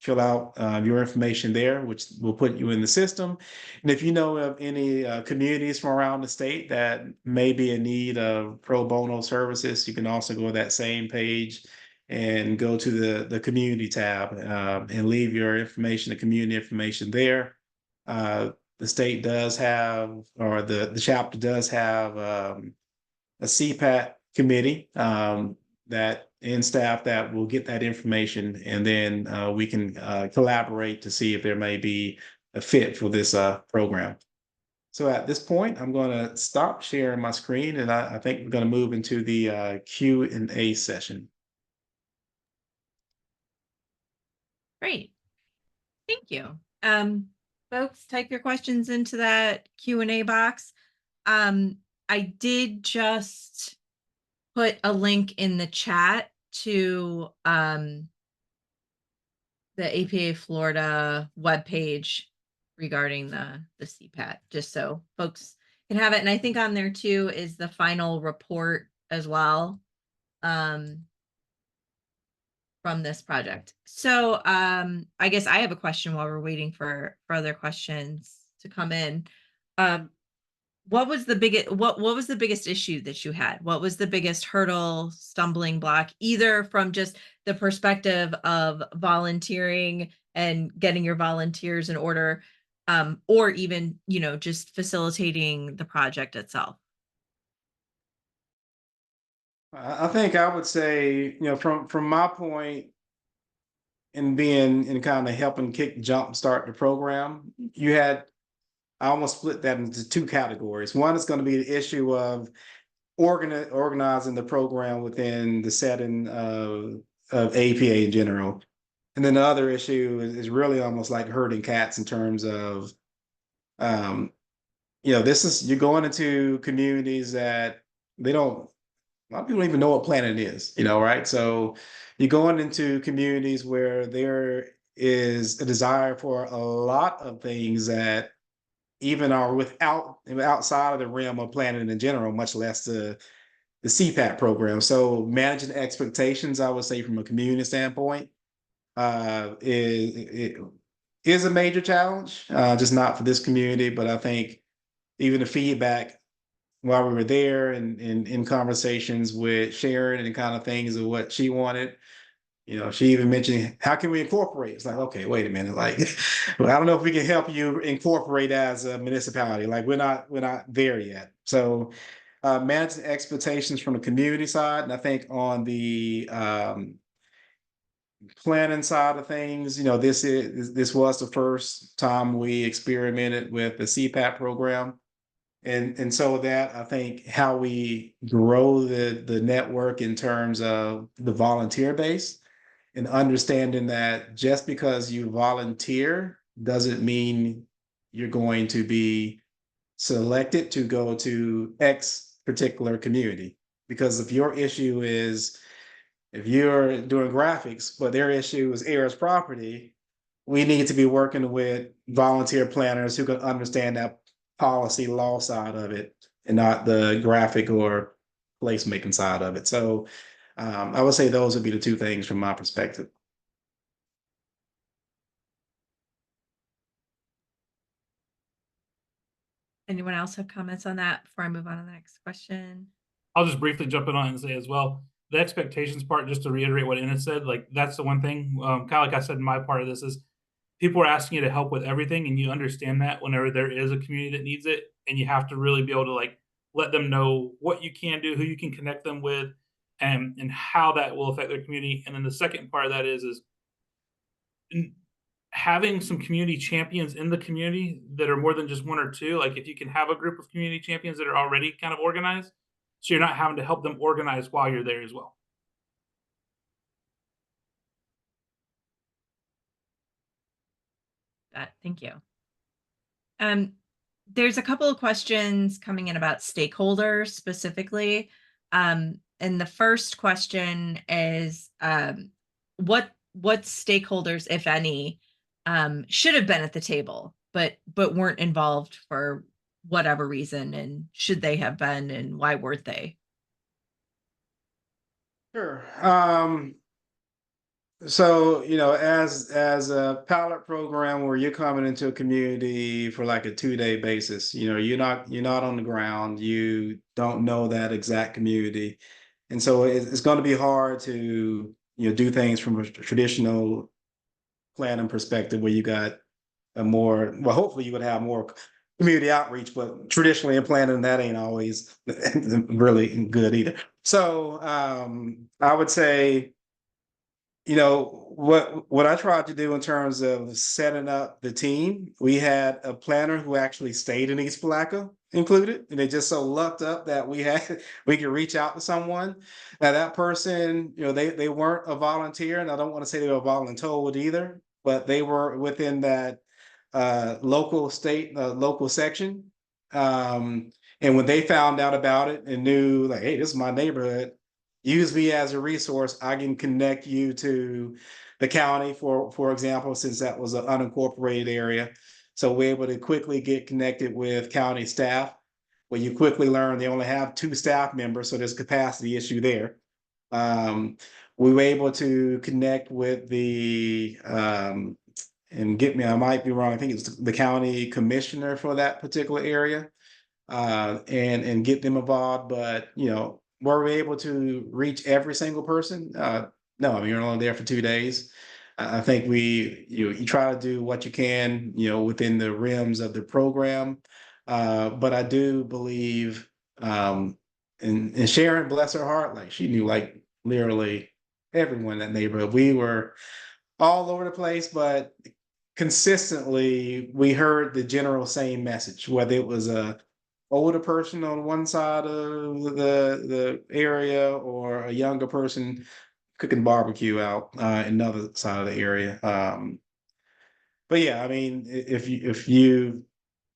fill out your information there, which will put you in the system. And if you know of any communities from around the state that may be in need of pro bono services, you can also go to that same page and go to the community tab and leave your information, the community information there. The state does have, or the chapter does have a CPAT committee that in staff that will get that information, and then we can collaborate to see if there may be a fit for this program. So at this point, I'm going to stop sharing my screen, and I think we're going to move into the Q&A session. Great. Thank you. Folks, type your questions into that Q&A box. I did just put a link in the chat to the APA Florida webpage regarding the CPAT, just so folks can have it. And I think on there too is the final report as well from this project. So I guess I have a question while we're waiting for other questions to come in. What was the biggest issue that you had? What was the biggest hurdle, stumbling block, either from just the perspective of volunteering and getting your volunteers in order, or even, just facilitating the project itself? I think I would say, from my point in being in kind of helping jump start the program, I almost split that into two categories. One is going to be the issue of organizing the program within the setting of APA in general. And then the other issue is really almost like herding cats in terms of, you're going into communities that a lot of people don't even know what planning is, right? So you're going into communities where there is a desire for a lot of things that even are outside of the realm of planning in general, much less the CPAT program. So managing expectations, I would say, from a community standpoint, is a major challenge, just not for this community, but I think even the feedback while we were there and in conversations with Sharon and kind of things of what she wanted. She even mentioned, how can we incorporate? It's like, okay, wait a minute. Like, well, I don't know if we can help you incorporate as a municipality. Like, we're not there yet. So managing expectations from the community side. And I think on the planning side of things, this was the first time we experimented with the CPAT program. And so that I think how we grow the network in terms of the volunteer base and understanding that just because you volunteer doesn't mean you're going to be selected to go to X particular community. Because if your issue is, if you're doing graphics, but their issue is heirs property, we need to be working with volunteer planners who can understand that policy law side of it and not the graphic or placemaking side of it. So I would say those would be the two things from my perspective. Anyone else have comments on that before I move on to the next question? I'll just briefly jump in on it and say as well, the expectations part, just to reiterate what Enid said, like that's the one thing, kind of like I said in my part of this is people are asking you to help with everything, and you understand that whenever there is a community that needs it, and you have to really be able to like let them know what you can do, who you can connect them with, and how that will affect their community. And then the second part of that is having some community champions in the community that are more than just one or two. Like if you can have a group of community champions that are already kind of organized, so you're not having to help them organize while you're there as well. Thank you. There's a couple of questions coming in about stakeholders specifically. And the first question is, what stakeholders, if any, should have been at the table, but weren't involved for whatever reason, and should they have been, and why weren't they? Sure. So, as a pilot program where you're coming into a community for like a 2-day basis, you're not on the ground, you don't know that exact community. And so it's going to be hard to, do things from a traditional planning perspective where you got well, hopefully you would have more community outreach, but traditionally in planning, that ain't always really good either. So I would say, what I tried to do in terms of setting up the team, we had a planner who actually stayed in East Palatka included, and it just so lucked up that we could reach out to someone. Now that person, they weren't a volunteer, and I don't want to say they were voluntold either, but they were within that local section. And when they found out about it and knew like, hey, this is my neighborhood, use me as a resource. I can connect you to the county, for example, since that was an unincorporated area. So we're able to quickly get connected with county staff, where you quickly learn they only have 2 staff members, so there's a capacity issue there. We were able to connect with the and get me, I might be wrong, I think it's the county commissioner for that particular area, and get them involved. But were we able to reach every single person? No, I mean, you're only there for 2 days. I think you try to do what you can, within the rims of the program. But I do believe, and Sharon, bless her heart, like she knew like literally everyone in that neighborhood. We were all over the place, but consistently we heard the general same message, whether it was a older person on one side of the area or a younger person cooking barbecue out another side of the area. But yeah, I mean, if you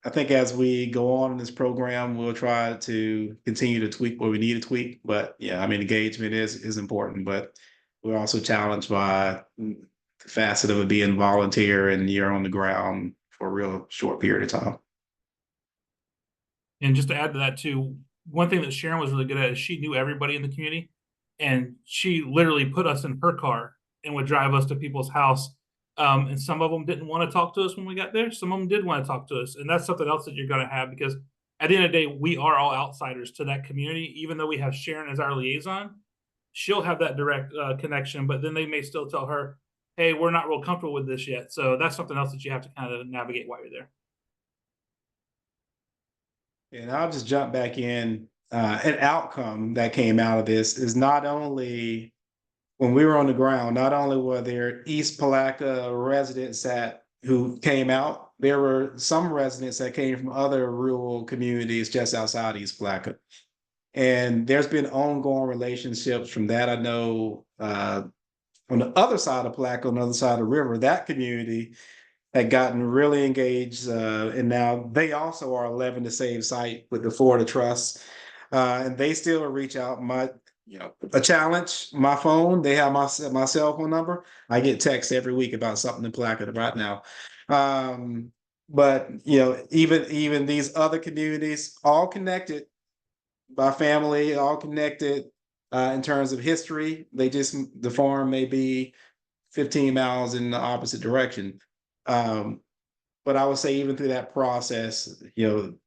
I think as we go on in this program, we'll try to continue to tweak what we need to tweak. But yeah, I mean, engagement is important, but we're also challenged by the facet of it being volunteer and you're on the ground for a real short period of time. And just to add to that too, one thing that Sharon was really good at is she knew everybody in the community, and she literally put us in her car and would drive us to people's house. And some of them didn't want to talk to us when we got there. Some of them did want to talk to us. And that's something else that you're going to have, because at the end of the day, we are all outsiders to that community. Even though we have Sharon as our liaison, she'll have that direct connection, but then they may still tell her, hey, we're not real comfortable with this yet. So that's something else that you have to kind of navigate while you're there. And I'll just jump back in an outcome that came out of this is not only when we were on the ground, not only were there East Palatka residents who came out, there were some residents that came from other rural communities just outside East Palatka. And there's been ongoing relationships from that. I know on the other side of Palatka, on the other side of the river, that community had gotten really engaged, and now they also are 11 to Save site with the Florida Trust, and they still reach out. A challenge, my phone, they have my cell phone number. I get texts every week about something in Palatka right now. But even these other communities, all connected by family, all connected in terms of history. The farm may be 15 miles in the opposite direction. But I would say even through that process,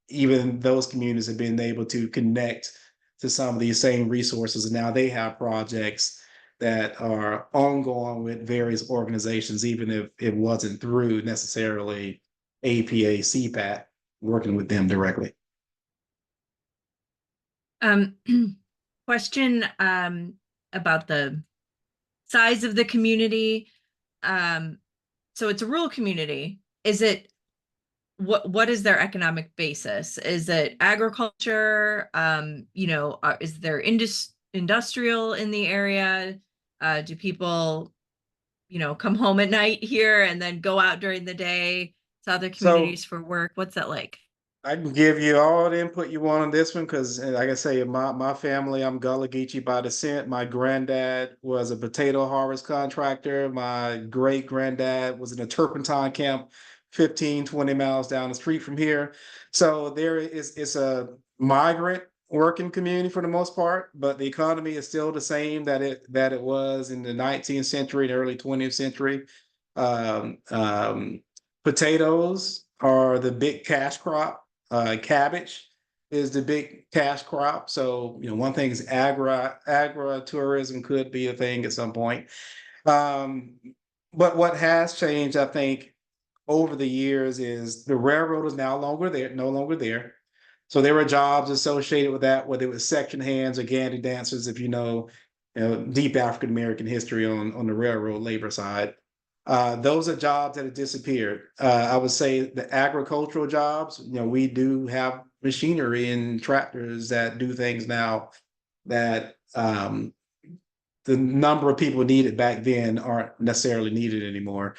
even those communities have been able to connect to some of these same resources. And now they have projects that are ongoing with various organizations, even if it wasn't through necessarily APA, CPAT, working with them directly. Question about the size of the community. So it's a rural community. Is it what is their economic basis? Is it agriculture? Is there industrial in the area? Do people, come home at night here and then go out during the day to other communities for work? What's that like? I can give you all the input you want on this one because, like I say, my family, I'm Gullah Geechee by descent. My granddad was a potato harvest contractor. My great granddad was in a turpentine camp 15, 20 miles down the street from here. So it's a migrant working community for the most part, but the economy is still the same that it was in the 19th century, the early 20th century. Potatoes are the big cash crop. Cabbage is the big cash crop. So, one thing is agritourism could be a thing at some point. But what has changed, I think, over the years is the railroad is no longer there. So there were jobs associated with that, whether it was section hands or gandy dancers, if you know deep African American history on the railroad labor side. Those are jobs that have disappeared. I would say the agricultural jobs, we do have machinery and tractors that do things now that the number of people needed back then aren't necessarily needed anymore.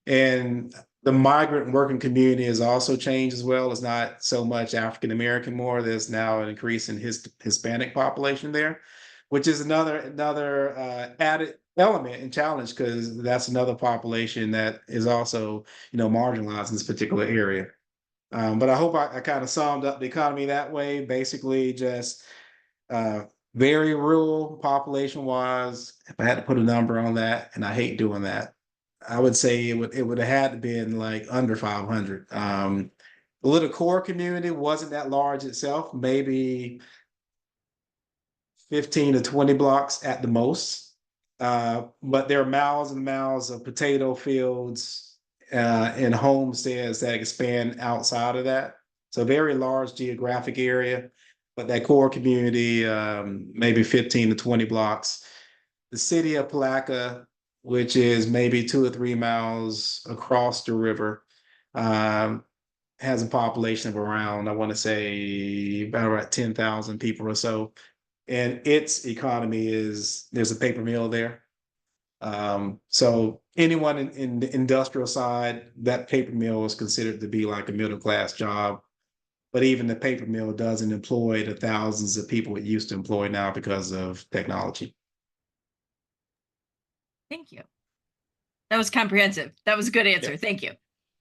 And the migrant working community has also changed as well. It's not so much African American more. There's now an increase in Hispanic population there, which is another added element and challenge because that's another population that is also marginalized in this particular area. But I hope I kind of summed up the economy that way. Basically, just very rural population wise. If I had to put a number on that, and I hate doing that, I would say it would have had to been like under 500. The little core community wasn't that large itself, maybe 15 to 20 blocks at the most. But there are miles and miles of potato fields and homesteads that expand outside of that. So very large geographic area, but that core community, maybe 15 to 20 blocks. The city of Palatka, which is maybe 2 or 3 miles across the river, has a population of around, I want to say, about 10,000 people or so. And its economy there's a paper mill there. So anyone in the industrial side, that paper mill is considered to be like a middle class job. But even the paper mill doesn't employ the thousands of people it used to employ now because of technology. Thank you. That was comprehensive. That was a good answer. Yeah. Thank you.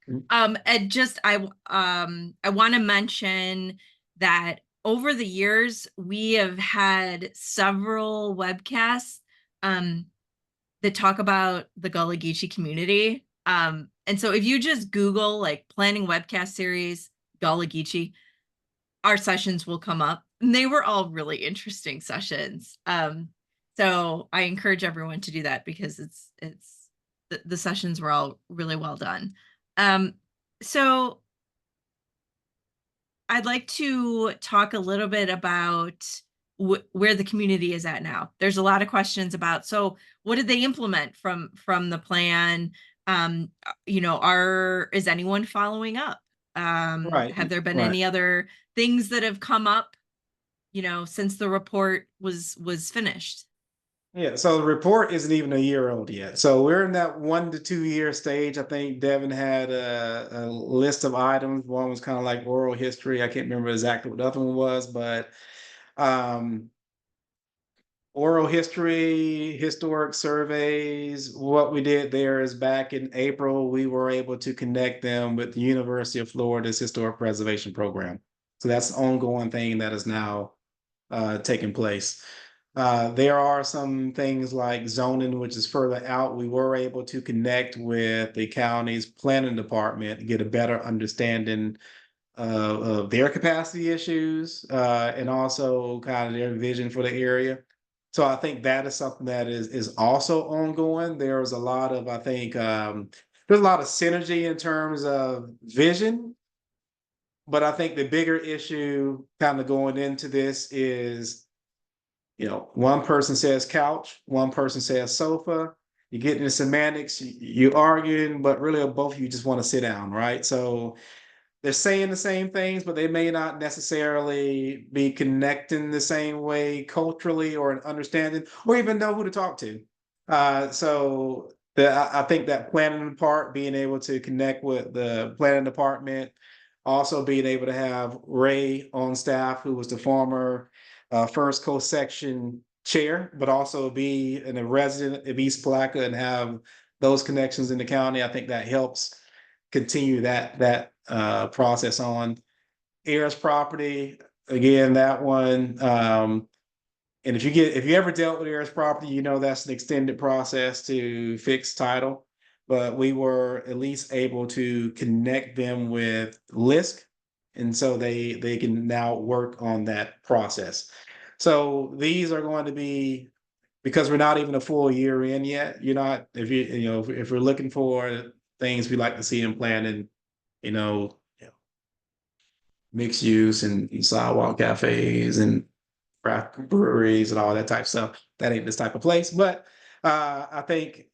Mhm. And just I want to mention that over the years we have had several webcasts that talk about the Gullah Geechee community. And so if you just Google like planning webcast series Gullah Geechee, our sessions will come up. And they were all really interesting sessions. So I encourage everyone to do that because the sessions were all really well done. So I'd like to talk a little bit about where the community is at now. There's a lot of questions about, so what did they implement from the plan? Is anyone following up? Right, Have there been right. any other things that have come up, since the report was finished? Yeah, so the report isn't even a year old yet. So we're in that 1 to 2 year stage. I think Devin had a list of items. One was kind of like oral history. I can't remember exactly what the other one was, but um, oral history, historic surveys. What we did there is back in April, we were able to connect them with the University of Florida's Historic Preservation Program. So that's an ongoing thing that is now taking place. There are some things like zoning, which is further out. We were able to connect with the county's planning department, get a better understanding of their capacity issues and also kind of their vision for the area. So I think that is something that is also ongoing. There's a lot of, I think, there's a lot of synergy in terms of vision, but I think the bigger issue kind of going into this is, one person says couch, one person says sofa. You get into semantics, you're arguing, but really both of you just want to sit down, right? So they're saying the same things, but they may not necessarily be connecting the same way culturally or understanding, or even know who to talk to. I think that planning part, being able to connect with the planning department, also being able to have Ray on staff, who was the former First Coast Section chair, but also be a resident of East Palatka and have those connections in the county. I think that helps continue that process on. Heirs property, again, that one. And if you ever dealt with heirs property, that's an extended process to fix title. But we were at least able to connect them with LISC, and so they can now work on that process. So these are going to be, because we're not even a full year in yet. You're not, if we're looking for things we like to see in planning, you know, mixed use and sidewalk cafes and craft breweries and all that type of stuff. That ain't this type of place. But I think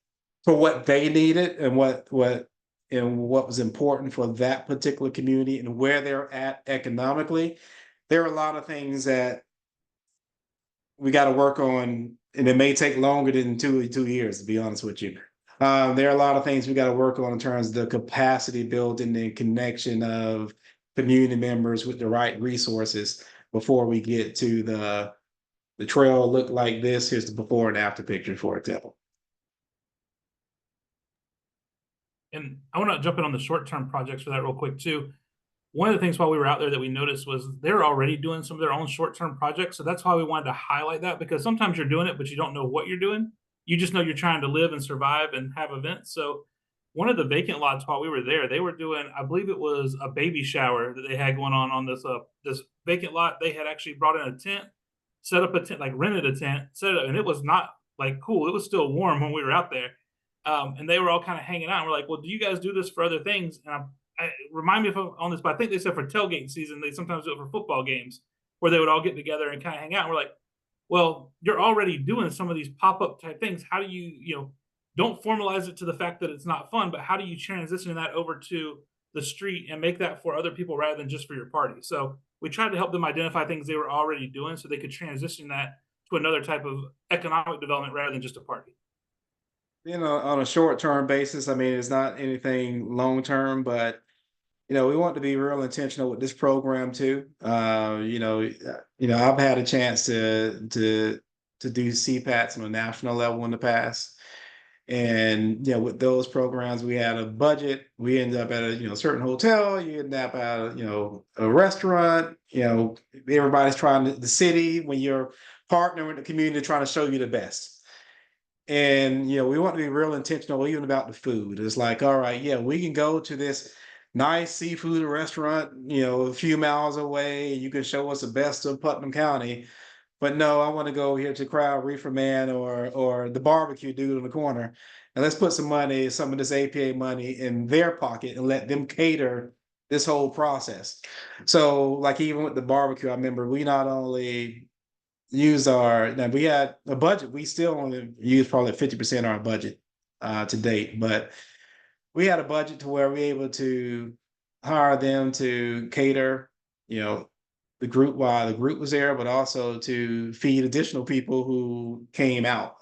for what they needed and what was important for that particular community and where they're at economically, there are a lot of things that we got to work on, and it may take longer than two years, to be honest with you. There are a lot of things we got to work on in terms of the capacity building and connection of community members with the right resources before we get to the trail look like this. Here's the before and after picture, for example. And I want to jump in on the short-term projects for that real quick too. One of the things while we were out there that we noticed was they're already doing some of their own short-term projects. So that's why we wanted to highlight that, because sometimes you're doing it, but you don't know what you're doing. You just know you're trying to live and survive and have events. So one of the vacant lots while we were there, they were doing, I believe it was a baby shower that they had going on this vacant lot. They had actually brought in a tent, set up a tent, like rented a tent, set it up, and it was not like cool. It was still warm when we were out there. And they were all kind of hanging out. And we're like, well, do you guys do this for other things? And remind me if I'm on this, but I think they said for tailgate season, they sometimes do it for football games where they would all get together and kind of hang out. And we're like, well, you're already doing some of these pop-up type things. How do you don't formalize it to the fact that it's not fun, but how do you transition that over to the street and make that for other people rather than just for your party? So we tried to help them identify things they were already doing so they could transition that to another type of economic development rather than just a party. On a short-term basis, I mean, it's not anything long-term, but we want to be real intentional with this program too. I've had a chance to do CPATs on a national level in the past. And with those programs, we had a budget. We end up at a certain hotel. You end up at a restaurant. Everybody's trying the city, when you're partnering with the community, trying to show you the best. And we want to be real intentional even about the food. It's like, all right, yeah, we can go to this nice seafood restaurant, a few miles away. You can show us the best of Putnam County. But no, I want to go here to Crowd Reefer Man or the barbecue dude in the corner. And let's put some of this APA money in their pocket and let them cater this whole process. So like even with the barbecue, I remember we not only used now we had a budget, we still only used probably 50% of our budget to date, but we had a budget to where we were able to hire them to cater, the group while the group was there, but also to feed additional people who came out.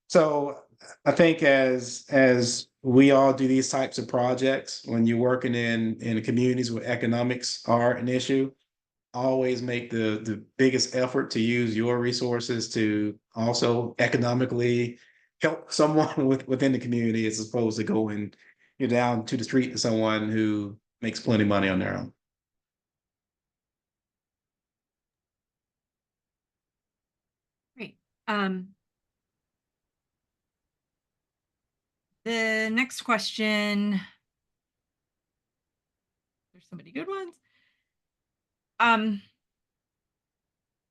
So I think as we all do these types of projects, when you're working in communities where economics are an issue, always make the biggest effort to use your resources to also economically help someone within the community as opposed to going down to the street to someone who makes plenty of money on their own. Great. The next question, there's so many good ones.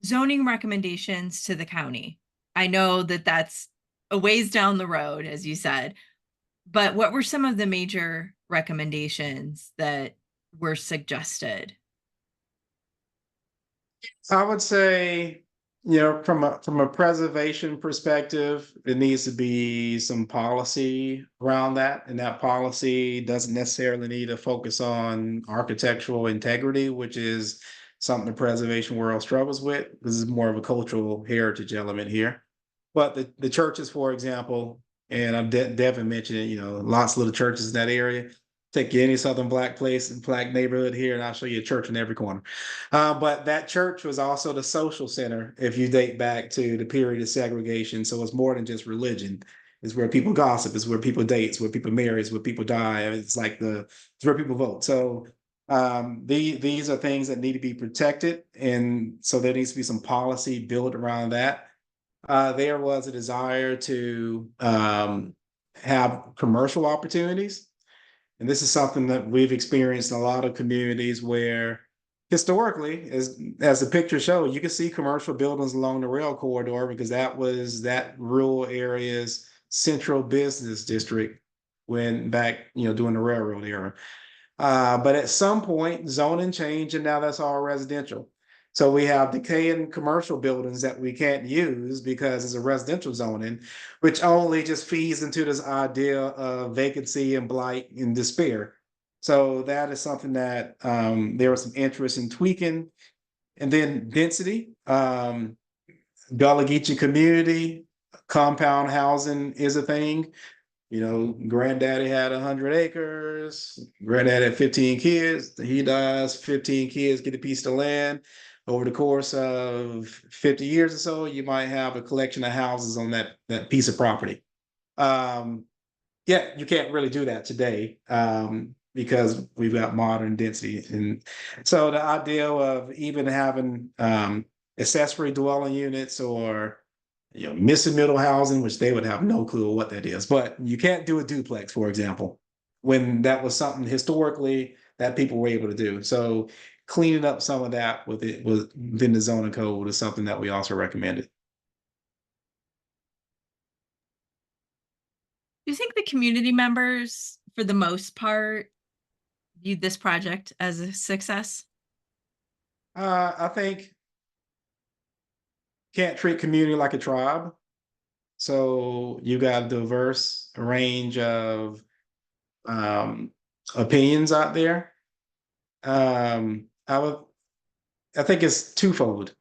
Zoning recommendations to the county. I know that that's a ways down the road, as you said, but what were some of the major recommendations that were suggested? I would say, from a preservation perspective, it needs to be some policy around that. And that policy doesn't necessarily need to focus on architectural integrity, which is something the preservation world struggles with. This is more of a cultural heritage element here. But the churches, for example, and Devin mentioned it, lots of little churches in that area. Take you any Southern Black place and Black neighborhood here, and I'll show you a church in every corner. But that church was also the social center if you date back to the period of segregation. So it's more than just religion. It's where people gossip. It's where people date. It's where people marry. It's where people die. It's like it's where people vote. So these are things that need to be protected, and so there needs to be some policy built around that. There was a desire to have commercial opportunities. And this is something that we've experienced in a lot of communities where historically, as the picture showed, you can see commercial buildings along the rail corridor because that was that rural area's central business district when back, during the railroad era. But at some point, zoning changed and now that's all residential. So we have decaying commercial buildings that we can't use because it's a residential zoning, which only just feeds into this idea of vacancy and blight and despair. So that is something that there was some interest in tweaking. And then density, Gullah Geechee community, compound housing is a thing. Granddaddy had 100 acres. Granddaddy had 15 kids. He dies, 15 kids get a piece of land. Over the course of 50 years or so, you might have a collection of houses on that piece of property. Yeah, you can't really do that today because we've got modern density. And so the idea of even having accessory dwelling units or missing middle housing, which they would have no clue what that is, but you can't do a duplex, for example, when that was something historically that people were able to do. So cleaning up some of that within the zoning code is something that we also recommended. Do you think the community members, for the most part, viewed this project as a success? I think can't treat community like a tribe. So you got a diverse range of opinions out there. I think it's twofold.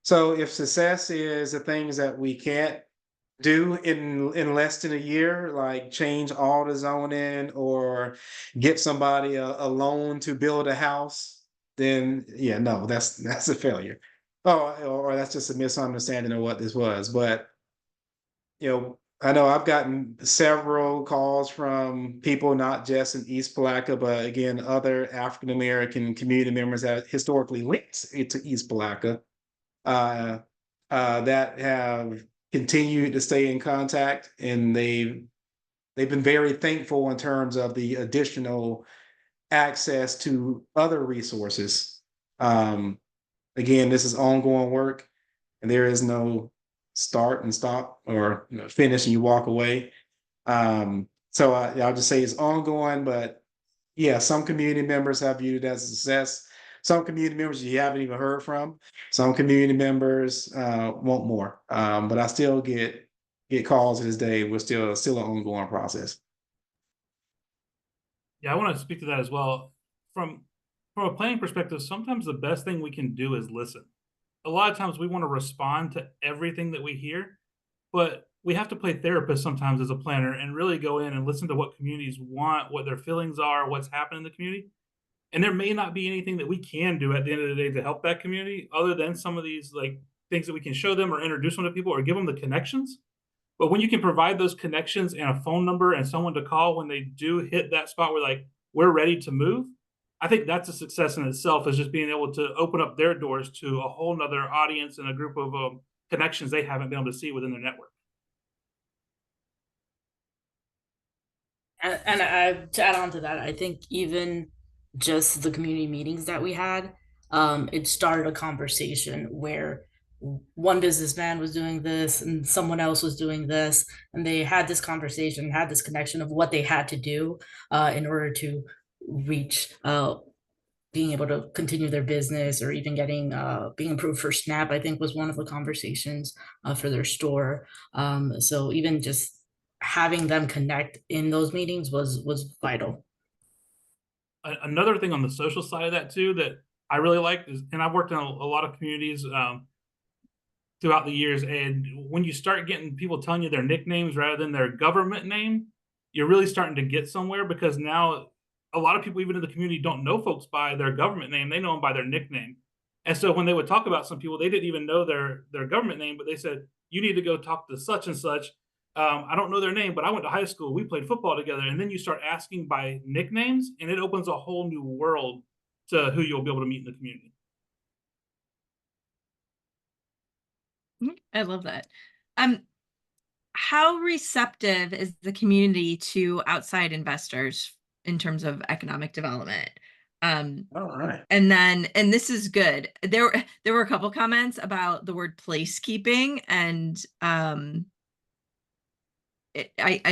So if success is the things that we can't do in less than a year, like change all the zoning or get somebody a loan to build a house, then yeah, no, that's a failure. Oh, or that's just a misunderstanding of what this was. But I know I've gotten several calls from people, not just in East Palatka, but again, other African American community members that historically linked it to East Palatka, that have continued to stay in contact, and they've been very thankful in terms of the additional access to other resources. Again, this is ongoing work, and there is no start and stop or finish and you walk away. So I'll just say it's ongoing, but Yeah, some community members have viewed it as a success. Some community members you haven't even heard from. Some community members want more. But I still get calls to this day. We're still an ongoing process. Yeah, I want to speak to that as well. From from a planning perspective, sometimes the best thing we can do is listen. A lot of times we want to respond to everything that we hear, but we have to play therapist sometimes as a planner and really go in and listen to what communities want, what their feelings are, what's happening in the community. And there may not be anything that we can do at the end of the day to help that community other than some of these like things that we can show them or introduce them to people or give them the connections. But when you can provide those connections and a phone number and someone to call when they do hit that spot where like we're ready to move, I think that's a success in itself, is just being able to open up their doors to a whole nother audience and a group of connections they haven't been able to see within their network. To add on to that, I think even just the community meetings that we had, it started a conversation where one businessman was doing this and someone else was doing this, and they had this conversation, had this connection of what they had to do in order to reach being able to continue their business, or even getting being approved for SNAP, I think was one of the conversations for their store. So even just having them connect in those meetings was vital. Another thing on the social side of that too that I really like is, and I've worked in a lot of communities throughout the years, and when you start getting people telling you their nicknames rather than their government name, you're really starting to get somewhere, because now a lot of people even in the community don't know folks by their government name, they know them by their nickname. And so when they would talk about some people, they didn't even know their government name, but they said, you need to go talk to such and such. I don't know their name, but I went to high school, we played football together. And then you start asking by nicknames, and it opens a whole new world to who you'll be able to meet in the community. I love that. How receptive is the community to outside investors in terms of economic development? All right. And this is good. There were a couple comments about the word placekeeping, and I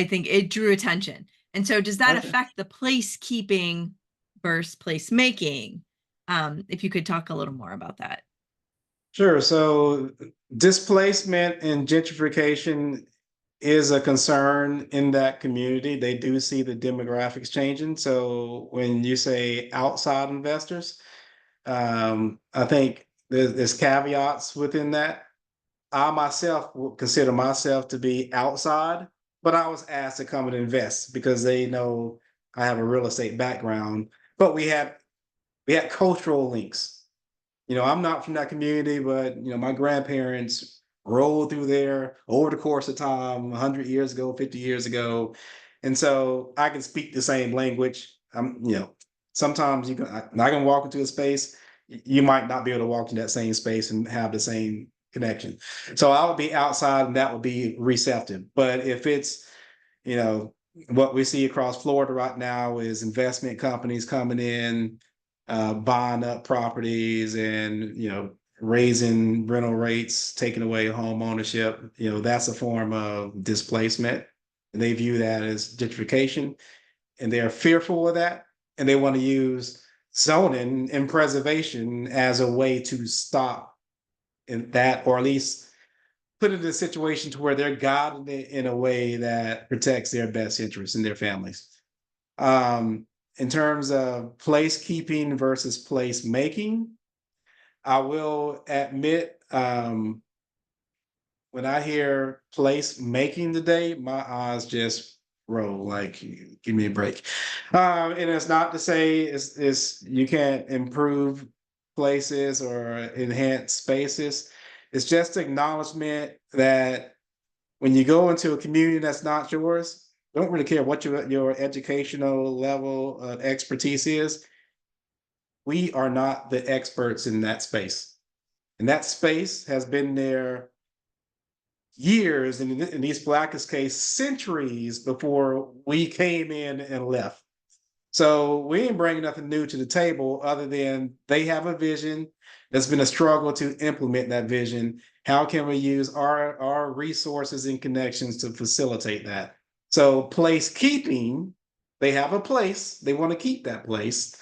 think it drew attention. And so does that Okay. affect the placekeeping versus placemaking? If you could talk a little more about that. Sure. So displacement and gentrification is a concern in that community. They do see the demographics changing. So when you say outside investors, I think there's caveats within that. I myself would consider myself to be outside, but I was asked to come and invest because they know I have a real estate background. But we had cultural links. I'm not from that community, but my grandparents rolled through there over the course of time, 100 years ago, 50 years ago. And so I can speak the same language. Sometimes I can walk into a space, you might not be able to walk in that same space and have the same connection. So I would be outside and that would be receptive. But if it's, you know, what we see across Florida right now is investment companies coming in, buying up properties and, raising rental rates, taking away home ownership, that's a form of displacement. And they view that as gentrification, and they're fearful of that. And they want to use zoning and preservation as a way to stop in that, or at least put it in a situation to where they're guiding it in a way that protects their best interests and their families. In terms of placekeeping versus placemaking, I will admit, when I hear placemaking today, my eyes just roll. Like, give me a break. And it's not to say it's you can't improve places or enhance spaces. It's just acknowledgement that when you go into a community that's not yours, don't really care what your educational level of expertise is. We are not the experts in that space. And that space has been there years, and in East Blacka's case, centuries before we came in and left. So we ain't bringing nothing new to the table other than they have a vision. There's been a struggle to implement that vision. How can we use our resources and connections to facilitate that? So placekeeping They have a place, they want to keep that place.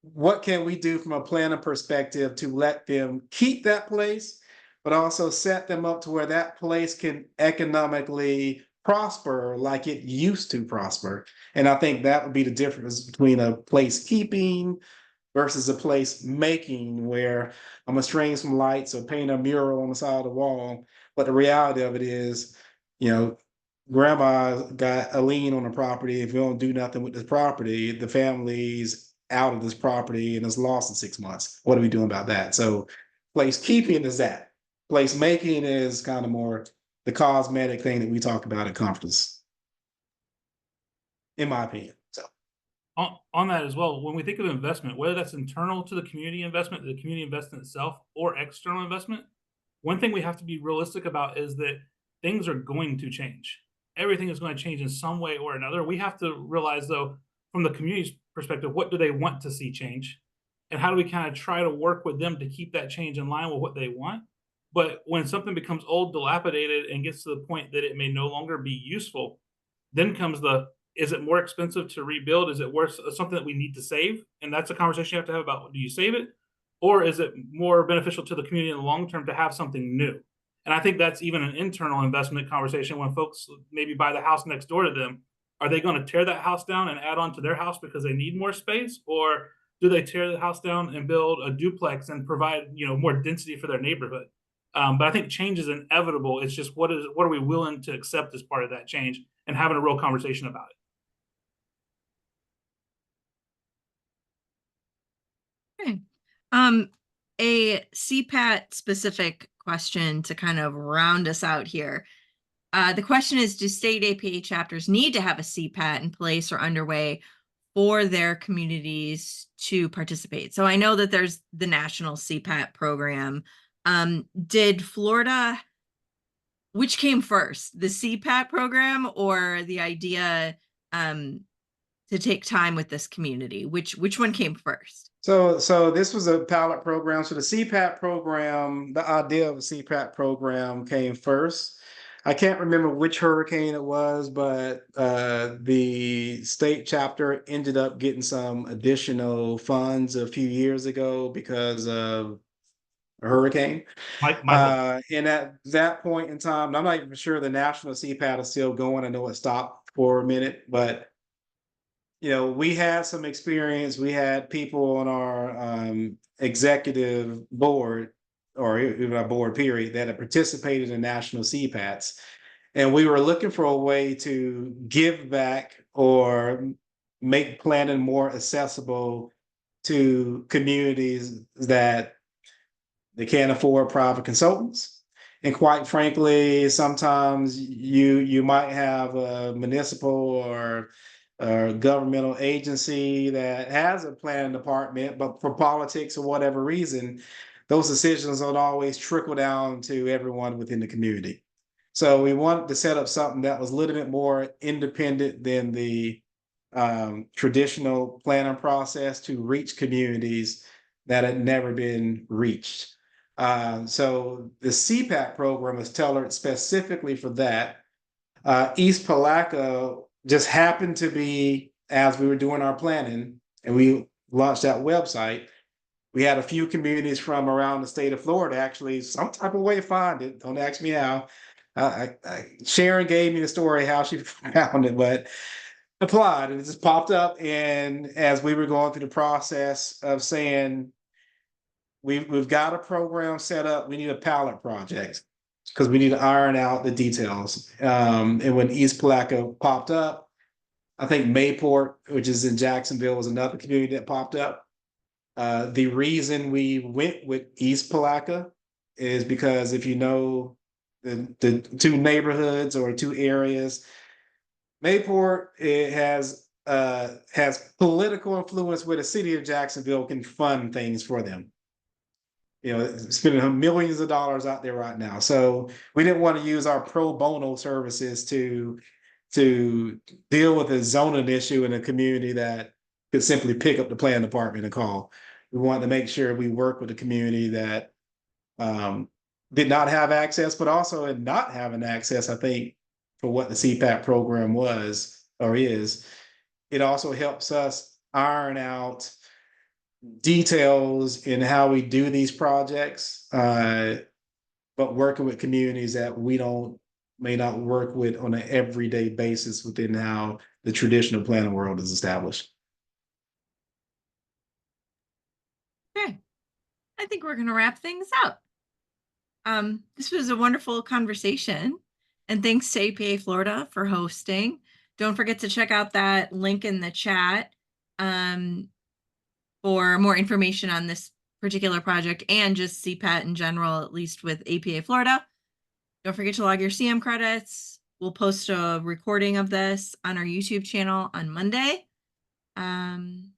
What can we do from a planning perspective to let them keep that place, but also set them up to where that place can economically prosper like it used to prosper? And I think that would be the difference between a place keeping versus a place making, where I'm gonna string some lights or paint a mural on the side of the wall. But the reality of it is, you know, grandma got a lien on the property. If we don't do nothing with this property, the family's out of this property and is lost in 6 months. What are we doing about that? So place keeping is that. Place making is kind of more the cosmetic thing that we talk about at conference, in my opinion. So On that as well, when we think of investment, whether that's internal to the community investment itself, or external investment, one thing we have to be realistic about is that things are going to change. Everything is going to change in some way or another. We have to realize, though, from the community's perspective, what do they want to see change? And how do we kind of try to work with them to keep that change in line with what they want? But when something becomes old, dilapidated, and gets to the point that it may no longer be useful, then comes is it more expensive to rebuild? Is it worth something that we need to save? And that's a conversation you have to have about, do you save it? Or is it more beneficial to the community in the long term to have something new? And I think that's even an internal investment conversation. When folks maybe buy the house next door to them, are they going to tear that house down and add on to their house because they need more space? Or do they tear the house down and build a duplex and provide, more density for their neighborhood? But I think change is inevitable. It's just what are we willing to accept as part of that change, and having a real conversation about it. Okay. A CPAT specific question to kind of round us out here. The question is, do state APA chapters need to have a CPAT in place or underway for their communities to participate? So I know that there's the national CPAT program. Did Florida, which came first, the CPAT program or the idea to take time with this community? Which one came first? So this was a pilot program. So the CPAT program, the idea of a CPAT program came first. I can't remember which hurricane it was, but the state chapter ended up getting some additional funds a few years ago because of a hurricane. Michael. And at that point in time, I'm not even sure the national CPAT is still going. I know it stopped for a minute, but we had some experience. We had people on our executive board, or even our board period, that had participated in national CPATs. And we were looking for a way to give back or make planning more accessible to communities that they can't afford private consultants. And quite frankly, sometimes you might have a municipal or governmental agency that has a planning department, but for politics or whatever reason, those decisions don't always trickle down to everyone within the community. So we wanted to set up something that was a little bit more independent than the traditional planning process to reach communities that had never been reached. So the CPAT program is tailored specifically for that. East Palatka just happened to be, as we were doing our planning and we launched that website, we had a few communities from around the state of Florida actually some type of way to find it. Don't ask me how. Sharon gave me the story how she found it, but applied and it just popped up. And as we were going through the process of saying, we've got a program set up, we need a pilot project because we need to iron out the details. And when East Palatka popped up, I think Mayport, which is in Jacksonville, was another community that popped up. The reason we went with East Palatka is because if you know the two neighborhoods or two areas, Mayport, it has political influence where the city of Jacksonville can fund things for them. Spending millions of dollars out there right now. So we didn't want to use our pro bono services to deal with a zoning issue in a community that could simply pick up the plan department and call. We wanted to make sure we work with a community that did not have access, but also in not having access, I think, for what the CPAT program was or is, it also helps us iron out details in how we do these projects, but working with communities that we may not work with on an everyday basis within how the traditional planning world is established. Okay, I think we're going to wrap things up. This was a wonderful conversation, and thanks to APA Florida for hosting. Don't forget to check out that link in the chat for more information on this particular project and just CPAT in general, at least with APA Florida. Don't forget to log your CM credits. We'll post a recording of this on our YouTube channel on Monday. And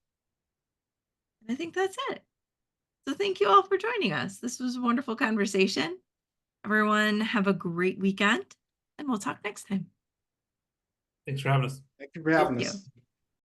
I think that's it. So thank you all for joining us. This was a wonderful conversation. Everyone have a great weekend, and we'll talk next time. Thanks for having us. Thank you for having Thank us. you.